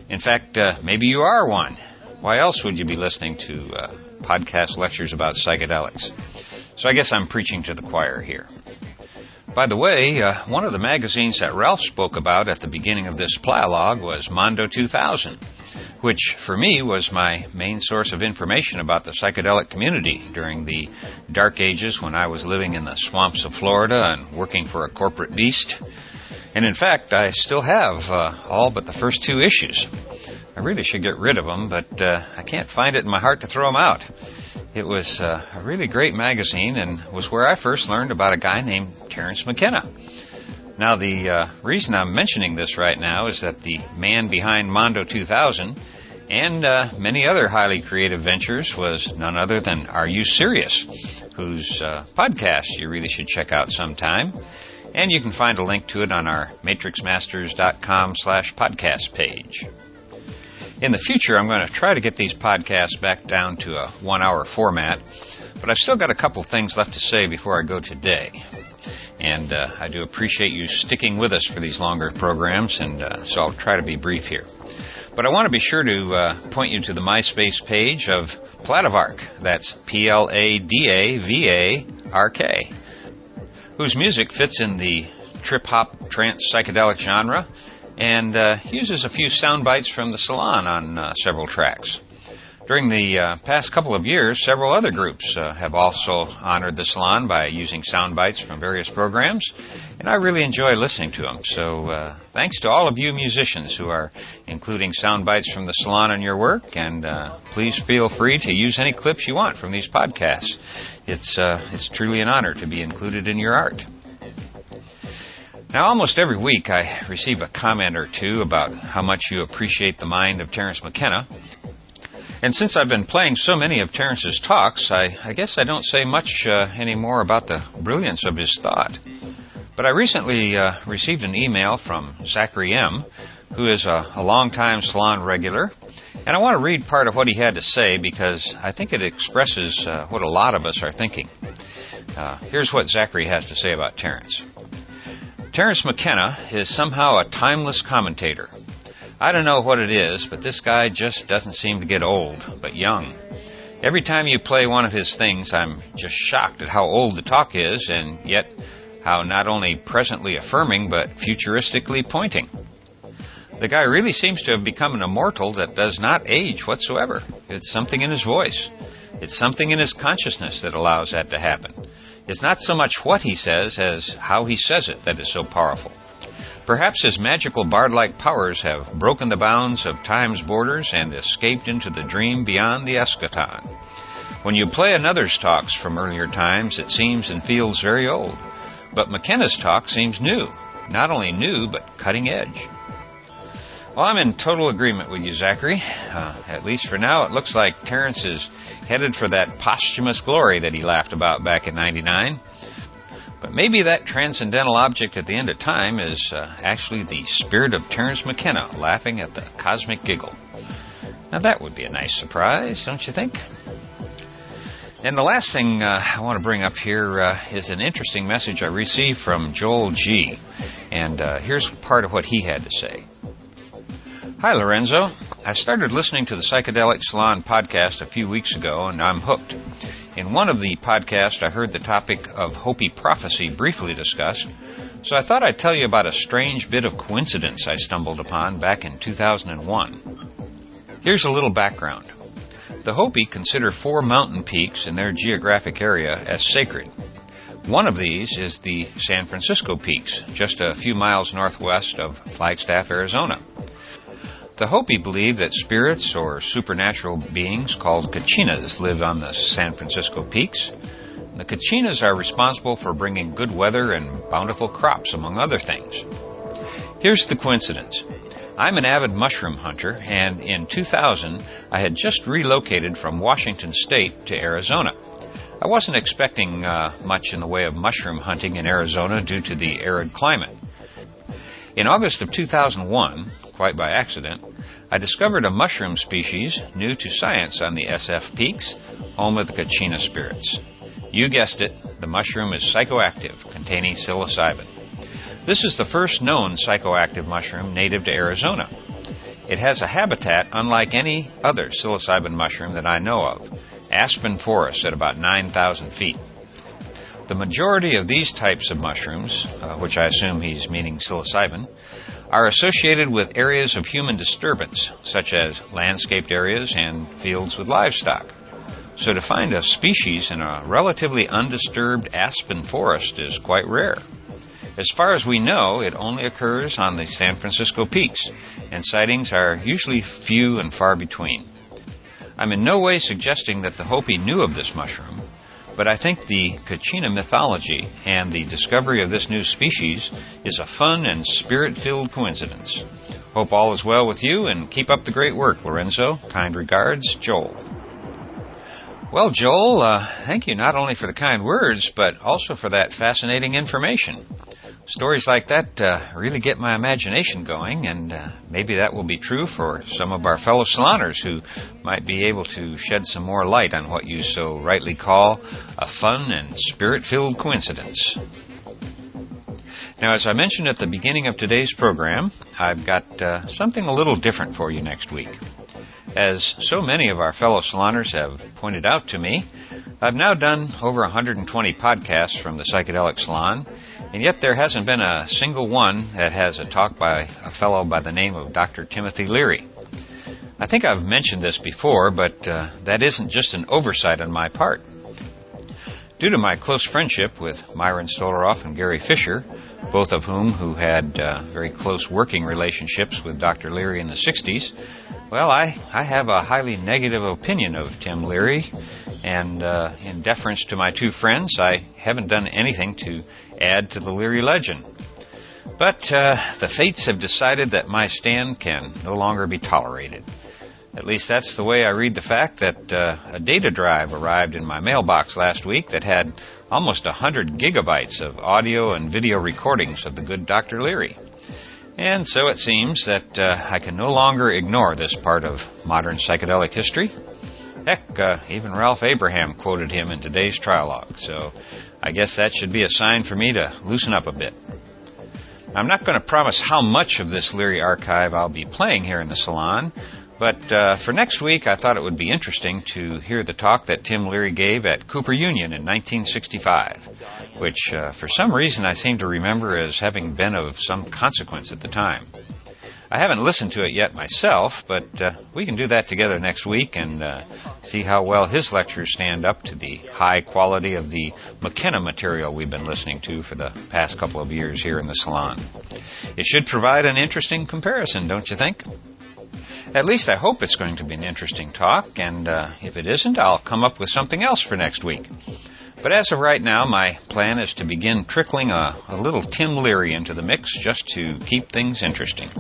In fact, maybe you are one. Why else would you be listening to podcast lectures about psychedelics? So I guess I'm preaching to the choir here. By the way, one of the magazines that Ralph spoke about at the beginning of this Trialogue was Mondo 2000, which for me was my main source of information about the psychedelic community during the dark ages when I was living in the swamps of Florida and working for a corporate beast. And in fact, I still have all but the first 2 issues. I really should get rid of them, but I can't find it in my heart to throw them out. It was a really great magazine and was where I first learned about a guy named Terence McKenna. Now, the reason I'm mentioning this right now is that the man behind Mondo 2000 and many other highly creative ventures was none other than Are You Serious?, whose podcast you really should check out sometime. And you can find a link to it on our matrixmasters.com/podcast page. In the future, I'm going to try to get these podcasts back down to a 1-hour format, but I've still got a couple things left to say before I go today. And I do appreciate you sticking with us for these longer programs, and so I'll try to be brief here. But I want to be sure to point you to the MySpace page of Pladavark, that's Pladavark, whose music fits in the trip-hop trance psychedelic genre, and uses a few sound bites from the salon on several tracks. During the past couple of years, several other groups have also honored the salon by using sound bites from various programs, and I really enjoy listening to them. So thanks to all of you musicians who are including sound bites from the salon in your work, and please feel free to use any clips you want from these podcasts. It's truly an honor to be included in your art. Now, almost every week I receive a comment or two about how much you appreciate the mind of Terence McKenna. And since I've been playing so many of Terence's talks, I guess I don't say much anymore about the brilliance of his thought. But I recently received an email from Zachary M., who is a longtime salon regular, and I want to read part of what he had to say because I think it expresses what a lot of us are thinking. Here's what Zachary has to say about Terence. Terence McKenna is somehow a timeless commentator. I don't know what it is, but this guy just doesn't seem to get old, but young. Every time you play one of his things, I'm just shocked at how old the talk is, and yet how not only presently affirming, but futuristically pointing. The guy really seems to have become an immortal that does not age whatsoever. It's something in his voice. It's something in his consciousness that allows that to happen. It's not so much what he says as how he says it that is so powerful. Perhaps his magical bard-like powers have broken the bounds of time's borders and escaped into the dream beyond the eschaton. When you play another's talks from earlier times, it seems and feels very old. But McKenna's talk seems new. Not only new, but cutting edge. Well, I'm in total agreement with you, Zachary. At least for now, it looks like Terence is headed for that posthumous glory that he laughed about back in '99. But maybe that transcendental object at the end of time is actually the spirit of Terence McKenna laughing at the cosmic giggle. Now that would be a nice surprise, don't you think? And the last thing I want to bring up here is an interesting message I received from Joel G. And here's part of what he had to say. Hi, Lorenzo. I started listening to the Psychedelic Salon podcast a few weeks ago, and I'm hooked. In one of the podcasts, I heard the topic of Hopi prophecy briefly discussed, so I thought I'd tell you about a strange bit of coincidence I stumbled upon back in 2001. Here's a little background. The Hopi consider 4 mountain peaks in their geographic area as sacred. One of these is the San Francisco Peaks, just a few miles northwest of Flagstaff, Arizona. The Hopi believe that spirits or supernatural beings called kachinas live on the San Francisco Peaks. The kachinas are responsible for bringing good weather and bountiful crops, among other things. Here's the coincidence. I'm an avid mushroom hunter, and in 2000, I had just relocated from Washington State to Arizona. I wasn't expecting much in the way of mushroom hunting in Arizona due to the arid climate. In August of 2001, quite by accident, I discovered a mushroom species new to science on the SF Peaks, home of the kachina spirits. You guessed it, the mushroom is psychoactive, containing psilocybin. This is the first known psychoactive mushroom native to Arizona. It has a habitat unlike any other psilocybin mushroom that I know of, aspen forest at about 9,000 feet. The majority of these types of mushrooms, which I assume he's meaning psilocybin, are associated with areas of human disturbance, such as landscaped areas and fields with livestock. So to find a species in a relatively undisturbed aspen forest is quite rare. As far as we know, it only occurs on the San Francisco Peaks, and sightings are usually few and far between. I'm in no way suggesting that the Hopi knew of this mushroom, but I think the kachina mythology and the discovery of this new species is a fun and spirit-filled coincidence. Hope all is well with you, and keep up the great work, Lorenzo. Kind regards, Joel. Well, Joel, thank you not only for the kind words, but also for that fascinating information. Stories like that really get my imagination going, and maybe that will be true for some of our fellow saloners who might be able to shed some more light on what you so rightly call a fun and spirit-filled coincidence. Now, as I mentioned at the beginning of today's program, I've got something a little different for you next week. As so many of our fellow saloners have pointed out to me, I've now done over 120 podcasts from the Psychedelic Salon, and yet there hasn't been a single one that has a talk by a fellow by the name of Dr. Timothy Leary. I think I've mentioned this before, but that isn't just an oversight on my part. Due to my close friendship with Myron Stolaroff and Gary Fisher, both of who had very close working relationships with Dr. Leary in the 60s, well, I have a highly negative opinion of Tim Leary, and in deference to my two friends, I haven't done anything to add to the Leary legend. But the fates have decided that my stand can no longer be tolerated. At least that's the way I read the fact that a data drive arrived in my mailbox last week that had almost 100 gigabytes of audio and video recordings of the good Dr. Leary. And so it seems that I can no longer ignore this part of modern psychedelic history. Heck, even Ralph Abraham quoted him in today's Trialogue, so I guess that should be a sign for me to loosen up a bit. I'm not going to promise how much of this Leary archive I'll be playing here in the salon, but for next week I thought it would be interesting to hear the talk that Tim Leary gave at Cooper Union in 1965, which for some reason I seem to remember as having been of some consequence at the time. I haven't listened to it yet myself, but we can do that together next week and see how well his lectures stand up to the high quality of the McKenna material we've been listening to for the past couple of years here in the salon. It should provide an interesting comparison, don't you think? At least I hope it's going to be an interesting talk, and if it isn't, I'll come up with something else for next week. But as of right now, my plan is to begin trickling a little Tim Leary into the mix just to keep things interesting.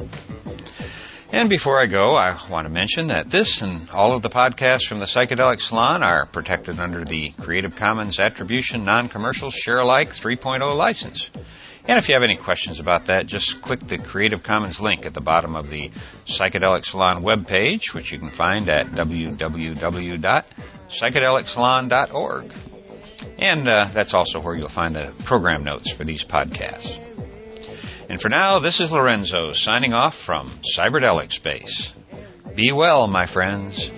And before I go, I want to mention that this and all of the podcasts from the Psychedelic Salon are protected under the Creative Commons Attribution Non-Commercial Share-alike 3.0 license. And if you have any questions about that, just click the Creative Commons link at the bottom of the Psychedelic Salon webpage, which you can find at www.psychedelicsalon.org. And that's also where you'll find the program notes for these podcasts. And for now, this is Lorenzo signing off from Cyberdelic Space. Be well, my friends.